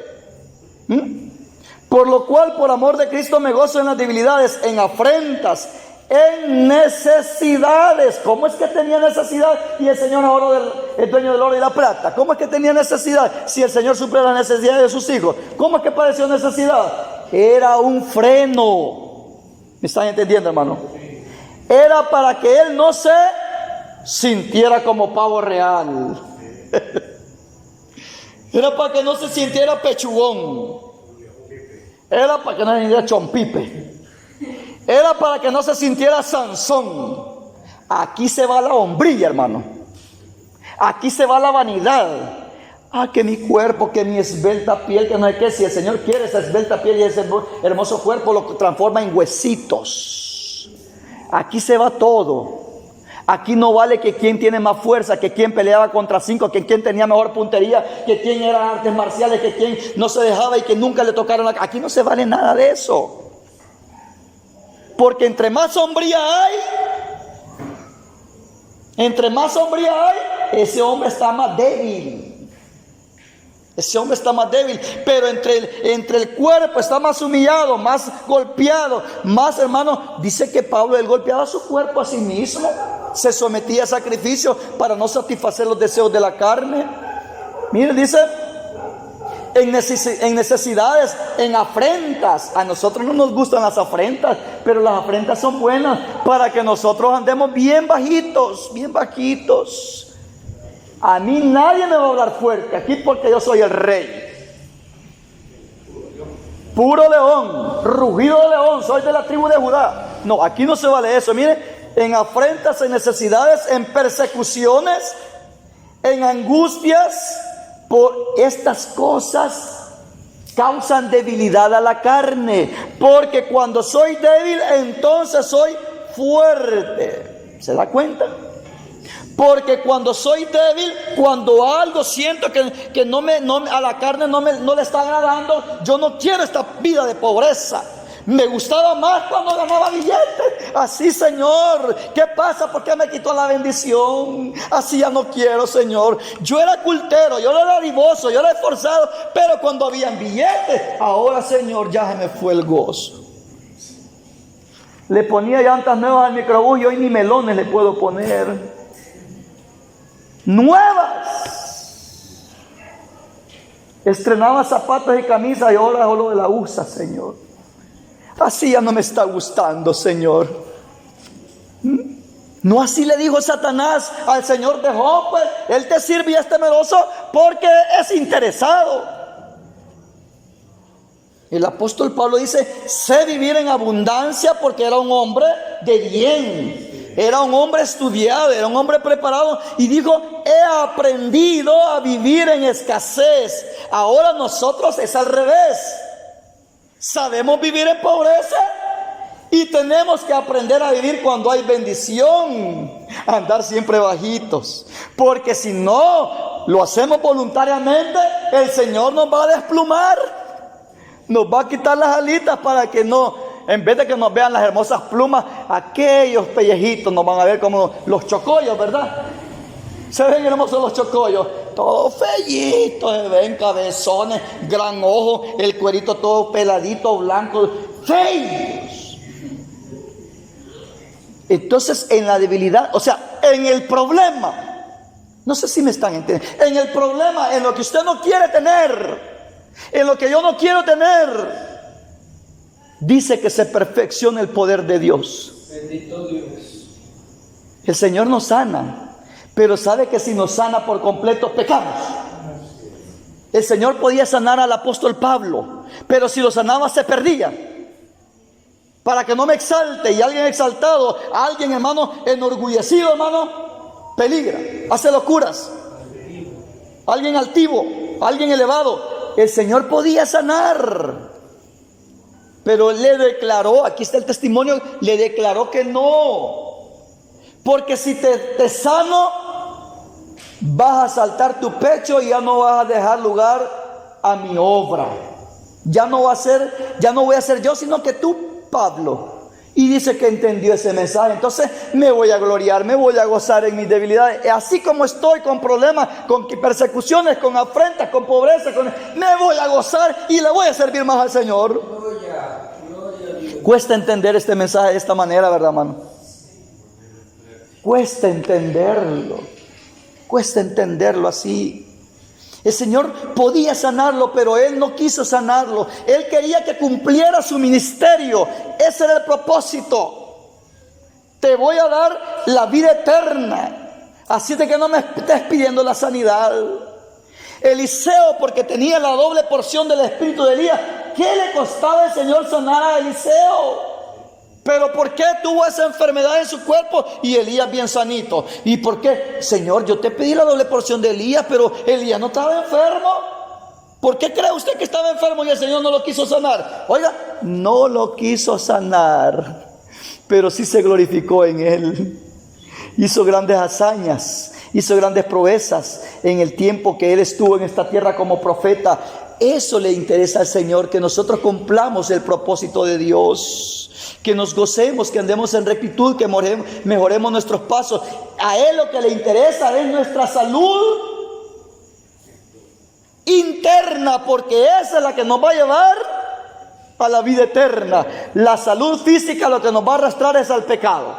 Por lo cual, por amor de Cristo, me gozo en las debilidades, en afrentas, en necesidades. ¿Cómo es que tenía necesidad? Y el Señor ahora el dueño del oro y la plata. ¿Cómo es que tenía necesidad? Si el Señor suple las necesidades de sus hijos. ¿Cómo es que padeció necesidad? Era un freno. ¿Me están entendiendo, hermano? Era para que él no se sintiera como pavo real. Era para que no se sintiera pechugón. Era para que no se sintiera chompipe. Era para que no se sintiera Sansón. Aquí se va la hombría, hermano. Aquí se va la vanidad. Que mi cuerpo, que mi esbelta piel, que no sé qué. Si el Señor quiere esa esbelta piel y ese hermoso cuerpo, lo transforma en huesitos. Aquí se va todo. Aquí no vale que quién tiene más fuerza, que quién peleaba contra 5, que quién tenía mejor puntería, que quién era artes marciales, que quién no se dejaba y que nunca le tocaron. Aquí no se vale nada de eso. Porque entre más sombría hay, ese hombre está más débil. Ese hombre está más débil, pero entre el cuerpo está más humillado, más golpeado, más, hermano. Dice que Pablo, él golpeaba su cuerpo a sí mismo, se sometía a sacrificio para no satisfacer los deseos de la carne. Mire, dice, en necesidades, en afrentas. A nosotros no nos gustan las afrentas, pero las afrentas son buenas para que nosotros andemos bien bajitos, bien bajitos. A mí nadie me va a hablar fuerte aquí porque yo soy el rey. Puro león, rugido de león, soy de la tribu de Judá. No, aquí no se vale eso. Mire, en afrentas, en necesidades, en persecuciones, en angustias, por estas cosas causan debilidad a la carne. Porque cuando soy débil, entonces soy fuerte. ¿Se da cuenta? Porque cuando soy débil, cuando algo siento que a la carne no le está agradando, yo no quiero esta vida de pobreza. Me gustaba más cuando ganaba billetes. Así, Señor, ¿qué pasa? ¿Por qué me quitó la bendición? Así ya no quiero, Señor. Yo era cultero, yo era dadivoso, yo era esforzado, pero cuando habían billetes, ahora, Señor, ya se me fue el gozo. Le ponía llantas nuevas al microbús y hoy ni melones le puedo poner. Nuevas. Estrenaba zapatos y camisas y ahora solo de la usa, Señor. Así ya no me está gustando, Señor. No así le dijo Satanás al Señor de Job, pues, él te sirve y es temeroso porque es interesado. El apóstol Pablo dice, sé vivir en abundancia, porque era un hombre de bien. Era un hombre estudiado, era un hombre preparado, y dijo, he aprendido a vivir en escasez. Ahora nosotros es al revés. Sabemos vivir en pobreza y tenemos que aprender a vivir cuando hay bendición, andar siempre bajitos, porque si no lo hacemos voluntariamente, el Señor nos va a desplumar, nos va a quitar las alitas para que no, en vez de que nos vean las hermosas plumas, aquellos pellejitos nos van a ver como los chocollos, ¿verdad? Se ven hermosos los chocollos, todos fellitos, se ven cabezones, gran ojo, el cuerito todo peladito, blanco, feos. Entonces, en la debilidad, o sea, en el problema, no sé si me están entendiendo, en el problema, en lo que usted no quiere tener, en lo que yo no quiero tener, dice que se perfecciona el poder de Dios. Bendito Dios. El Señor nos sana. pero sabe que si nos sana por completo, pecamos. El Señor podía sanar al apóstol Pablo, pero si lo sanaba se perdía. Para que no me exalte, y alguien exaltado, alguien, hermano, enorgullecido, hermano, peligra, hace locuras. Alguien altivo, alguien elevado, el Señor podía sanar, pero le declaró, aquí está el testimonio, le declaró que no, porque si te sano, vas a saltar tu pecho y ya no vas a dejar lugar a mi obra. Ya no voy a ser yo, sino que tú, Pablo. Y dice que entendió ese mensaje. Entonces me voy a gloriar, me voy a gozar en mis debilidades. Así como estoy con problemas, con persecuciones, con afrentas, con pobreza, me voy a gozar y le voy a servir más al Señor. Cuesta entender este mensaje de esta manera, ¿verdad, hermano? Cuesta entenderlo así. El Señor podía sanarlo, pero Él no quiso sanarlo. Él quería que cumpliera su ministerio. Ese era el propósito. Te voy a dar la vida eterna, así de que no me estés pidiendo la sanidad. Eliseo, porque tenía la doble porción del espíritu de Elías, ¿qué le costaba al Señor sanar a Eliseo? Pero ¿por qué tuvo esa enfermedad en su cuerpo y Elías bien sanito? ¿Y por qué? Señor, yo te pedí la doble porción de Elías, pero Elías no estaba enfermo. ¿Por qué cree usted que estaba enfermo y el Señor no lo quiso sanar? Oiga, no lo quiso sanar, pero sí se glorificó en él. Hizo grandes hazañas, hizo grandes proezas en el tiempo que él estuvo en esta tierra como profeta. Eso le interesa al Señor, que nosotros cumplamos el propósito de Dios, que nos gocemos, que andemos en rectitud, que mejoremos nuestros pasos. A Él lo que le interesa es nuestra salud interna, porque esa es la que nos va a llevar a la vida eterna. La salud física lo que nos va a arrastrar es al pecado.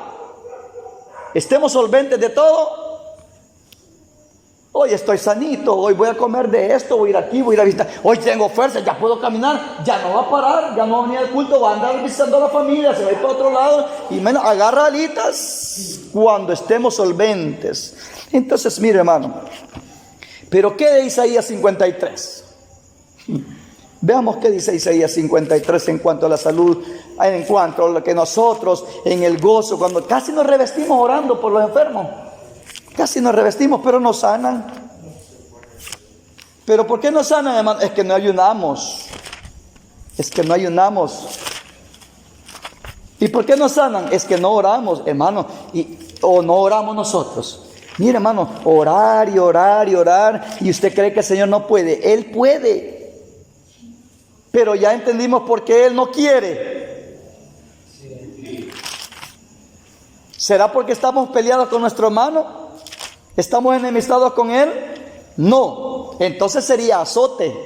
Estemos solventes de todo. Hoy estoy sanito, hoy voy a comer de esto, voy a ir aquí, voy a ir a visitar. Hoy tengo fuerza, ya puedo caminar, ya no va a parar, ya no va a venir al culto, va a andar visitando a la familia, se va a ir para otro lado. Y menos, agarra alitas cuando estemos solventes. Entonces, mire, hermano, pero ¿qué de Isaías 53? Veamos qué dice Isaías 53 en cuanto a la salud, en cuanto a lo que nosotros, en el gozo, cuando casi nos revestimos orando por los enfermos. Casi nos revestimos, pero no sanan. ¿Pero por qué no sanan, hermano? Es que no ayunamos. ¿Y por qué no sanan? Es que no oramos, hermano. O no oramos nosotros. Mire, hermano, orar y orar y orar. Y usted cree que el Señor no puede. Él puede. Pero ya entendimos por qué Él no quiere. ¿Será porque estamos peleados con nuestro hermano? ¿Estamos enemistados con Él? No. Entonces sería azote.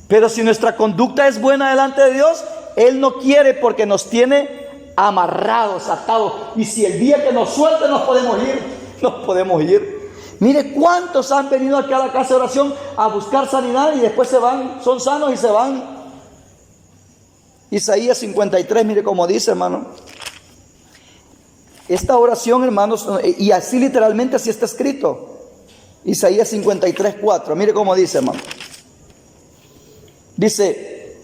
Pero si nuestra conducta es buena delante de Dios, Él no quiere, porque nos tiene amarrados, atados. Y si el día que nos suelte nos podemos ir. Mire cuántos han venido aquí a la casa de oración a buscar sanidad y después se van, son sanos y se van. Isaías 53, mire cómo dice, hermano. Esta oración, hermanos, y así literalmente así está escrito. Isaías 53, 4. Mire cómo dice, hermano. Dice: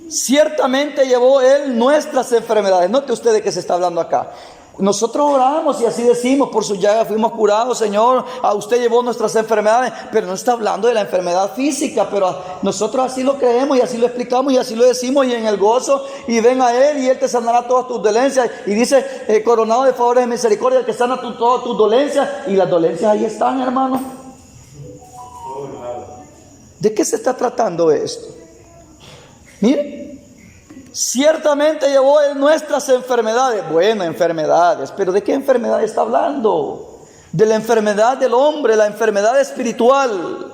ciertamente llevó Él nuestras enfermedades. Note usted de qué se está hablando acá. Nosotros oramos y así decimos: por su llaga fuimos curados, Señor. A usted llevó nuestras enfermedades. Pero no está hablando de la enfermedad física. Pero nosotros así lo creemos y así lo explicamos y así lo decimos, y en el gozo. Y ven a Él y Él te sanará todas tus dolencias. Y dice: coronado de favores de misericordia, que sana todas tus dolencias. Y las dolencias ahí están, hermano. ¿De qué se está tratando esto? Mire. Ciertamente llevó Él nuestras enfermedades. Bueno, enfermedades, pero ¿de qué enfermedad está hablando? De la enfermedad del hombre, la enfermedad espiritual.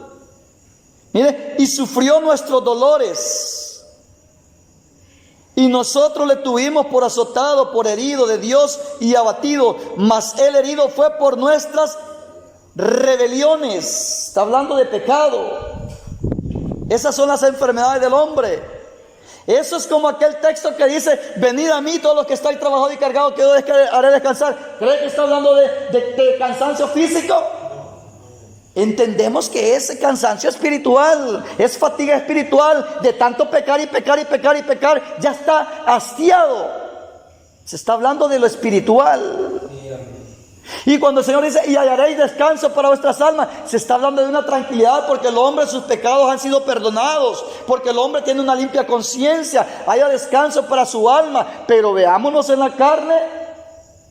Mire, y sufrió nuestros dolores. Y nosotros le tuvimos por azotado, por herido de Dios y abatido. Mas Él herido fue por nuestras rebeliones. Está hablando de pecado. Esas son las enfermedades del hombre. Eso es como aquel texto que dice: venid a mí todos los que estáis trabajados y cargados, que yo haré descansar. ¿Cree que está hablando de cansancio físico? Entendemos que es cansancio espiritual, es fatiga espiritual de tanto pecar y pecar y pecar y pecar. Ya está hastiado. Se está hablando de lo espiritual. Y cuando el Señor dice: y hallaréis descanso para vuestras almas, se está hablando de una tranquilidad, porque el hombre, sus pecados han sido perdonados, porque el hombre tiene una limpia conciencia. Haya descanso para su alma. Pero veámonos en la carne.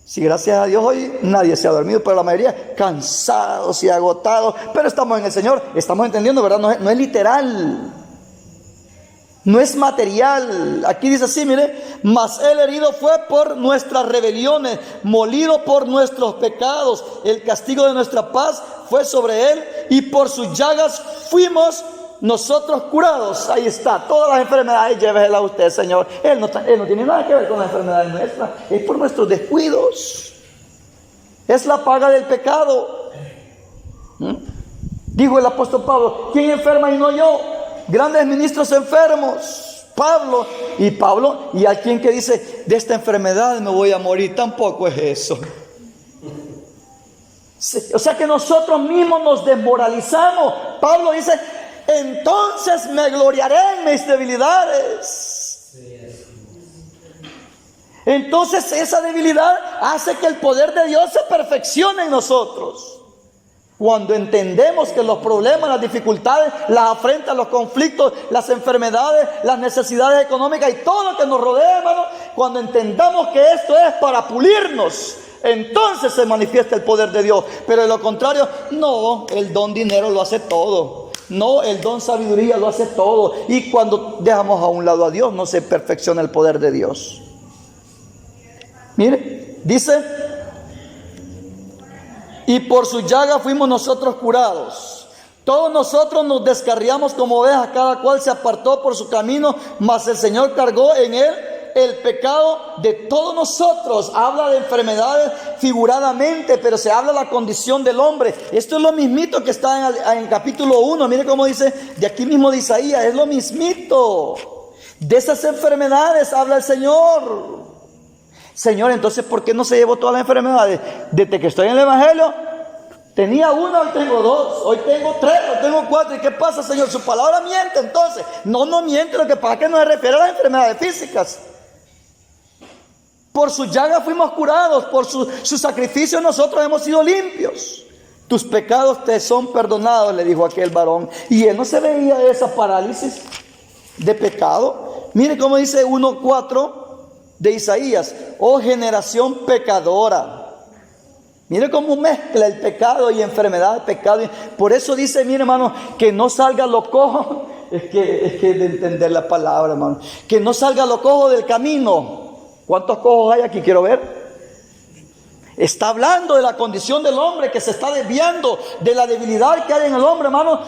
Si gracias a Dios hoy nadie se ha dormido, pero la mayoría cansados y agotados. Pero estamos en el Señor, estamos entendiendo, ¿verdad? No es literal, no es material. Aquí dice así, mire: mas él herido fue por nuestras rebeliones, molido por nuestros pecados. El castigo de nuestra paz fue sobre él, y por sus llagas fuimos nosotros curados. Ahí está, todas las enfermedades, llévesela a usted, Señor. Él no tiene nada que ver con las enfermedades nuestras, es por nuestros descuidos. Es la paga del pecado. Dijo el apóstol Pablo: ¿quién enferma y no yo? Grandes ministros enfermos, Pablo. Y hay quien que dice: de esta enfermedad me voy a morir. Tampoco es eso. O sea que nosotros mismos nos desmoralizamos. Pablo dice: entonces me gloriaré en mis debilidades. Entonces esa debilidad hace que el poder de Dios se perfeccione en nosotros. Cuando entendemos que los problemas, las dificultades, las afrentas, los conflictos, las enfermedades, las necesidades económicas y todo lo que nos rodea, hermano, cuando entendamos que esto es para pulirnos, entonces se manifiesta el poder de Dios. Pero de lo contrario, no, el don dinero lo hace todo. No, el don sabiduría lo hace todo. Y cuando dejamos a un lado a Dios, no se perfecciona el poder de Dios. Mire, dice: y por su llaga fuimos nosotros curados. Todos nosotros nos descarriamos como ovejas, cada cual se apartó por su camino, mas el Señor cargó en él el pecado de todos nosotros. Habla de enfermedades figuradamente, pero se habla de la condición del hombre. Esto es lo mismito que está en capítulo 1. Mire cómo dice, de aquí mismo de Isaías, es lo mismito. De esas enfermedades habla el Señor. Señor, entonces, ¿por qué no se llevó todas las enfermedades? Desde que estoy en el Evangelio, tenía una, hoy tengo dos, hoy tengo tres, hoy tengo cuatro. ¿Y qué pasa, Señor? Su palabra miente, entonces. No miente, lo que pasa es que no se refiere a las enfermedades físicas. Por su llaga fuimos curados, por su sacrificio nosotros hemos sido limpios. Tus pecados te son perdonados, le dijo aquel varón. Y él no se veía esa parálisis de pecado. Mire cómo dice 1:4 de Isaías: oh generación pecadora. Mire cómo mezcla el pecado y enfermedad, pecado. Por eso dice, mire hermano, que no salga lo cojo. Es que de entender la palabra, hermano. Que no salga lo cojo del camino. ¿Cuántos cojos hay aquí? Quiero ver. Está hablando de la condición del hombre que se está desviando, de la debilidad que hay en el hombre, hermano,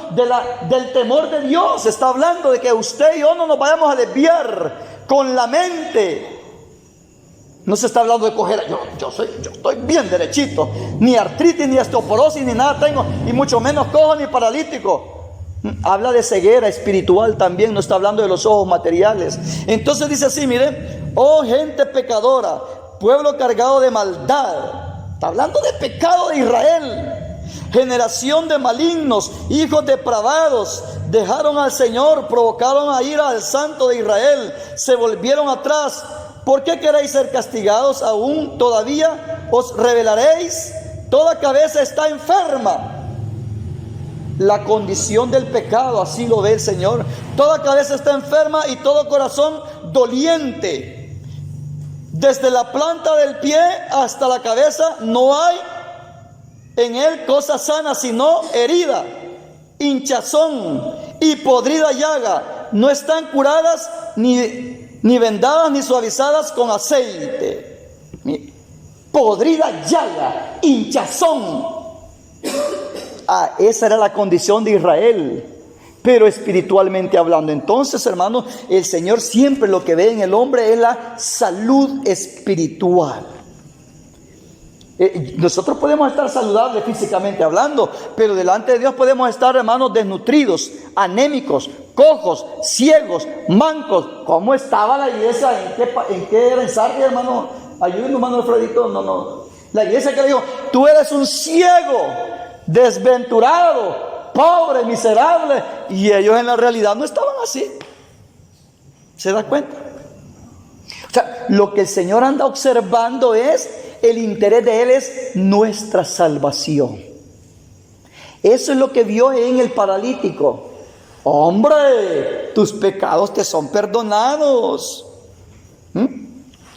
del temor de Dios. Está hablando de que usted y yo no nos vayamos a desviar con la mente. No se está hablando de coger, yo estoy bien derechito, ni artritis, ni osteoporosis, ni nada tengo, y mucho menos cojo ni paralítico. Habla de ceguera espiritual también, no está hablando de los ojos materiales. Entonces dice así, mire: oh gente pecadora, pueblo cargado de maldad. Está hablando de pecado de Israel. Generación de malignos, hijos depravados, dejaron al Señor, provocaron a ira al Santo de Israel, se volvieron atrás. ¿Por qué queréis ser castigados? Aún todavía os rebelaréis. Toda cabeza está enferma. La condición del pecado, así lo ve el Señor. Toda cabeza está enferma y todo corazón doliente. Desde la planta del pie hasta la cabeza no hay en él cosa sana, sino herida, hinchazón y podrida llaga. No están curadas ni vendadas ni suavizadas con aceite. Podrida llaga, hinchazón. Esa era la condición de Israel, pero espiritualmente hablando. Entonces, hermanos, el Señor siempre lo que ve en el hombre es la salud espiritual. Nosotros podemos estar saludables físicamente hablando, pero delante de Dios podemos estar, hermanos, desnutridos, anémicos, cojos, ciegos, mancos. ¿Cómo estaba la iglesia? ¿En qué era ensargue, hermano? Ayúdenme, hermano Alfredito. No. La iglesia que le dijo: tú eres un ciego, desventurado, pobre, miserable. Y ellos en la realidad no estaban así. ¿Se da cuenta? O sea, lo que el Señor anda observando es, el interés de Él es nuestra salvación. Eso es lo que vio en el paralítico. Hombre, tus pecados te son perdonados.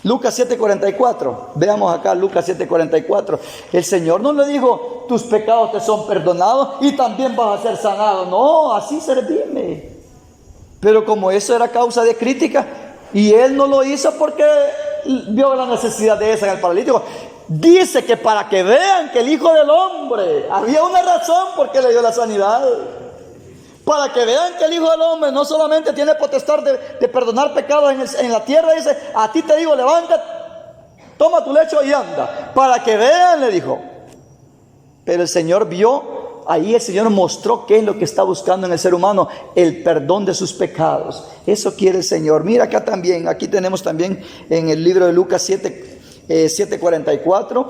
Lucas 7:44. Veamos acá Lucas 7:44. El Señor no le dijo: tus pecados te son perdonados y también vas a ser sanado. No, así servime. Pero como eso era causa de crítica, y Él no lo hizo porque vio la necesidad de esa en el paralítico. Dice que para que vean que el Hijo del Hombre, había una razón por qué le dio la sanidad. Para que vean que el Hijo del Hombre no solamente tiene potestad de perdonar pecados en la tierra. Dice: a ti te digo, levántate, toma tu lecho y anda. Para que vean, le dijo. Pero el Señor vio, ahí el Señor mostró qué es lo que está buscando en el ser humano: el perdón de sus pecados. Eso quiere el Señor. Mira acá también, aquí tenemos también en el libro de Lucas 7:44.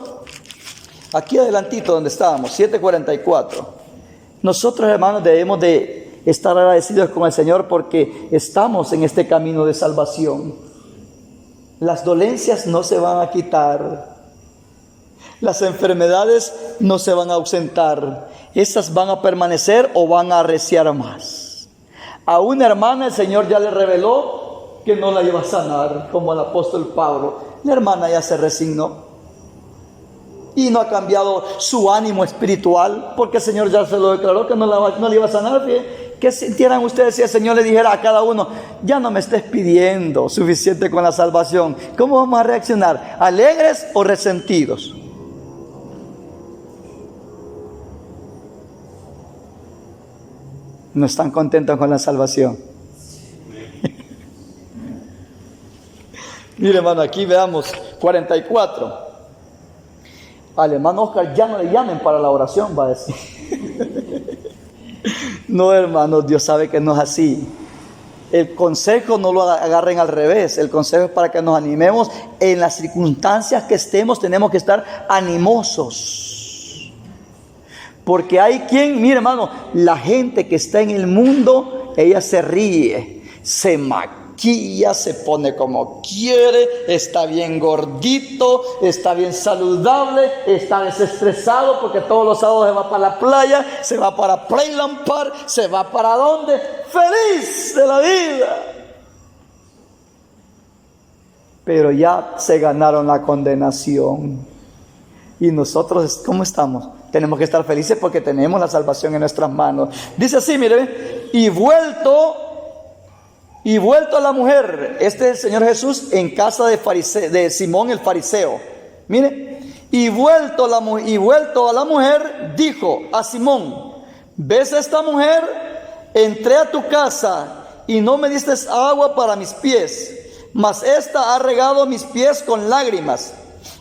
Aquí adelantito donde estábamos, 7:44. Nosotros, hermanos, debemos de estar agradecidos con el Señor porque estamos en este camino de salvación. Las dolencias no se van a quitar. Las enfermedades no se van a ausentar. Esas van a permanecer o van a arreciar más. A una hermana el Señor ya le reveló que no la iba a sanar, como al apóstol Pablo. La hermana ya se resignó y no ha cambiado su ánimo espiritual, porque el Señor ya se lo declaró que no le iba a sanar. ¿Qué sintieran ustedes si el Señor le dijera a cada uno: ya no me estés pidiendo suficiente con la salvación? ¿Cómo vamos a reaccionar? ¿Alegres o resentidos? No están contentos con la salvación. Mire, hermano, aquí veamos 44. Al hermano Oscar ya no le llamen para la oración, va a decir. No, hermanos, Dios sabe que no es así. El consejo no lo agarren al revés. El consejo es para que nos animemos. En las circunstancias que estemos, tenemos que estar animosos. Porque hay quien, mire, hermano, la gente que está en el mundo, ella se ríe, se maquilla, se pone como quiere, está bien gordito, está bien saludable, está desestresado porque todos los sábados se va para la playa, se va para Playland Park, se va para ¿dónde? Feliz de la vida. Pero ya se ganaron la condenación. Y nosotros, ¿cómo estamos? Tenemos que estar felices porque tenemos la salvación en nuestras manos. Dice así, mire: y vuelto a la mujer. Este es el Señor Jesús en casa de Simón el fariseo. Mire, y vuelto a la mujer, dijo a Simón: ¿ves a esta mujer? Entré a tu casa y no me diste agua para mis pies, mas esta ha regado mis pies con lágrimas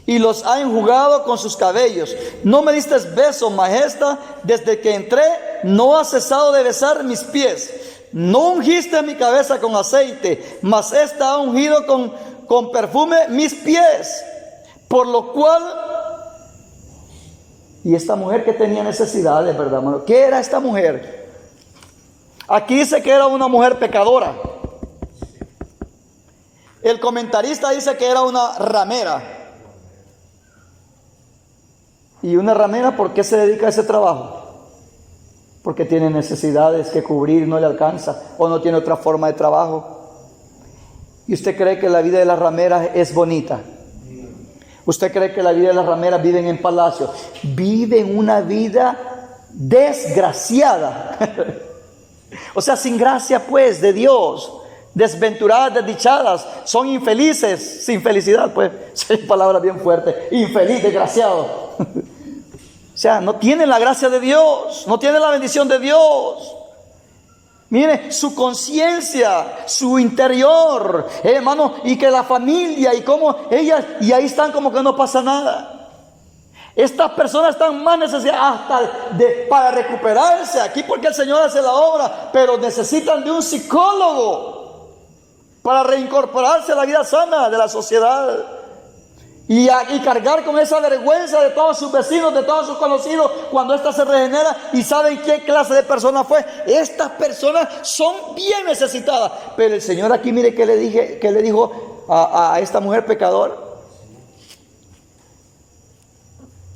y los ha enjugado con sus cabellos. No me diste beso, mas esta, desde que entré, no ha cesado de besar mis pies. No ungiste mi cabeza con aceite, mas esta ha ungido con perfume mis pies. Por lo cual, y esta mujer que tenía necesidades, ¿verdad, hermano? ¿Qué era esta mujer? Aquí dice que era una mujer pecadora. El comentarista dice que era una ramera. ¿Y una ramera por qué se dedica a ese trabajo? Porque tiene necesidades que cubrir, no le alcanza, o no tiene otra forma de trabajo. ¿Y usted cree que la vida de las rameras es bonita? ¿Usted cree que la vida de las rameras viven en palacios? Viven una vida desgraciada. O sea, sin gracia pues de Dios. Desventuradas, desdichadas, son infelices, sin felicidad, pues, es palabra bien fuerte, infeliz, desgraciado. O sea, no tienen la gracia de Dios, no tienen la bendición de Dios. Mire, su conciencia, su interior, hermano, y que la familia, y cómo ellas, y ahí están como que no pasa nada. Estas personas están más necesitadas para recuperarse aquí, porque el Señor hace la obra, pero necesitan de un psicólogo para reincorporarse a la vida sana de la sociedad y cargar con esa vergüenza de todos sus vecinos, de todos sus conocidos, cuando ésta se regenera y saben qué clase de persona fue. Estas personas son bien necesitadas, pero el Señor aquí, mire qué le dijo a esta mujer pecadora.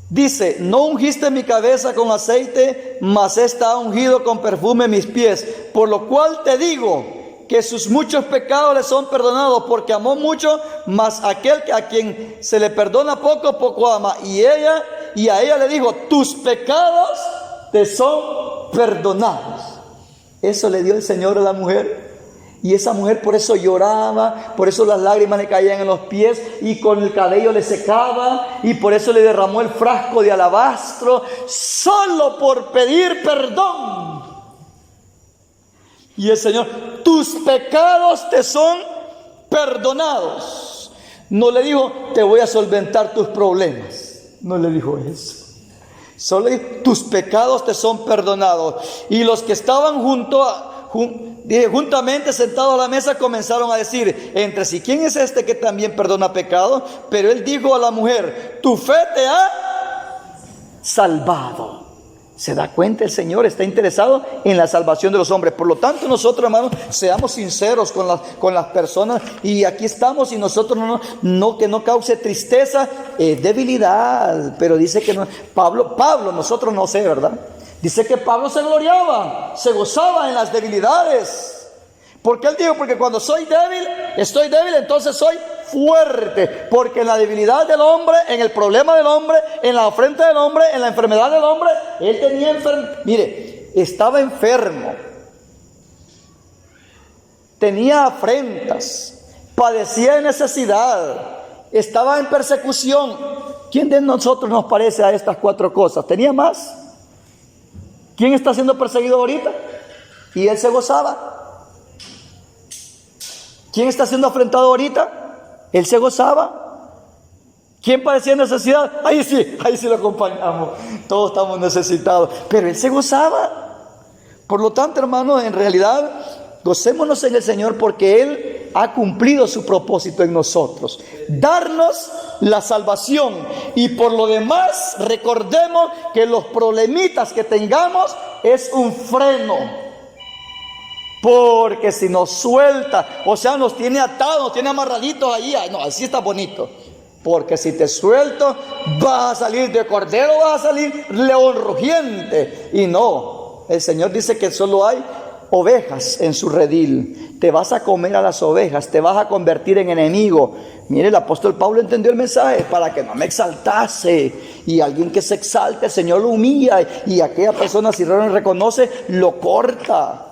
Dice: no ungiste mi cabeza con aceite, mas está ungido con perfume mis pies. Por lo cual te digo que sus muchos pecados le son perdonados, porque amó mucho, mas aquel a quien se le perdona poco, poco ama. Y a ella le dijo: tus pecados te son perdonados. Eso le dio el Señor a la mujer. Y esa mujer por eso lloraba, por eso las lágrimas le caían en los pies y con el cabello le secaba, y por eso le derramó el frasco de alabastro, solo por pedir perdón. Y el Señor: tus pecados te son perdonados. No le dijo: te voy a solventar tus problemas. No le dijo eso. Solo dijo: tus pecados te son perdonados. Y los que estaban juntamente sentados a la mesa comenzaron a decir entre sí: ¿quién es este que también perdona pecados? Pero él dijo a la mujer: tu fe te ha salvado. ¿Se da cuenta? El Señor está interesado en la salvación de los hombres. Por lo tanto, nosotros, hermanos, seamos sinceros con las personas. Y aquí estamos, y nosotros que no cause tristeza, debilidad. Pero dice que no, Pablo, nosotros no sé, ¿verdad? Dice que Pablo se gloriaba, se gozaba en las debilidades. Porque él dijo: porque cuando estoy débil, entonces soy fuerte. Porque en la debilidad del hombre, en el problema del hombre, en la afrenta del hombre, en la enfermedad del hombre, él tenía estaba enfermo, tenía afrentas, padecía de necesidad, estaba en persecución. ¿Quién de nosotros nos parece a estas 4 cosas? ¿Tenía más? ¿Quién está siendo perseguido ahorita? Y él se gozaba. ¿Quién está siendo afrentado ahorita? Él se gozaba. ¿Quién padecía necesidad? Ahí sí lo acompañamos. Todos estamos necesitados. Pero él se gozaba. Por lo tanto, hermanos, en realidad, gocémonos en el Señor, porque Él ha cumplido su propósito en nosotros: darnos la salvación. Y por lo demás, recordemos que los problemitas que tengamos es un freno. Porque si nos suelta, o sea, nos tiene atados, nos tiene amarraditos ahí, no, así está bonito. Porque si te suelto, vas a salir de cordero, vas a salir león rugiente. Y no, el Señor dice que solo hay ovejas en su redil. Te vas a comer a las ovejas, te vas a convertir en enemigo. Mire, el apóstol Pablo entendió el mensaje: para que no me exaltase. Y alguien que se exalte, el Señor lo humilla, y aquella persona, si reconoce, lo corta.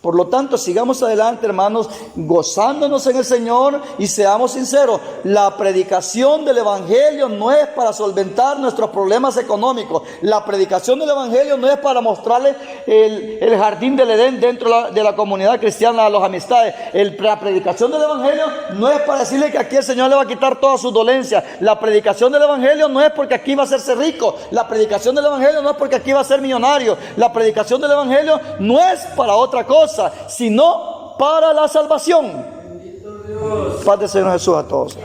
Por lo tanto, sigamos adelante, hermanos, gozándonos en el Señor, y seamos sinceros: la predicación del Evangelio no es para solventar nuestros problemas económicos. La predicación del Evangelio no es para mostrarle el jardín del Edén dentro de la comunidad cristiana a las amistades. La predicación del Evangelio no es para decirle que aquí el Señor le va a quitar todas sus dolencias. La predicación del Evangelio no es porque aquí va a hacerse rico. La predicación del Evangelio no es porque aquí va a ser millonario. La predicación del Evangelio no es para otra cosa, sino para la salvación. Paz del Señor Jesús a todos.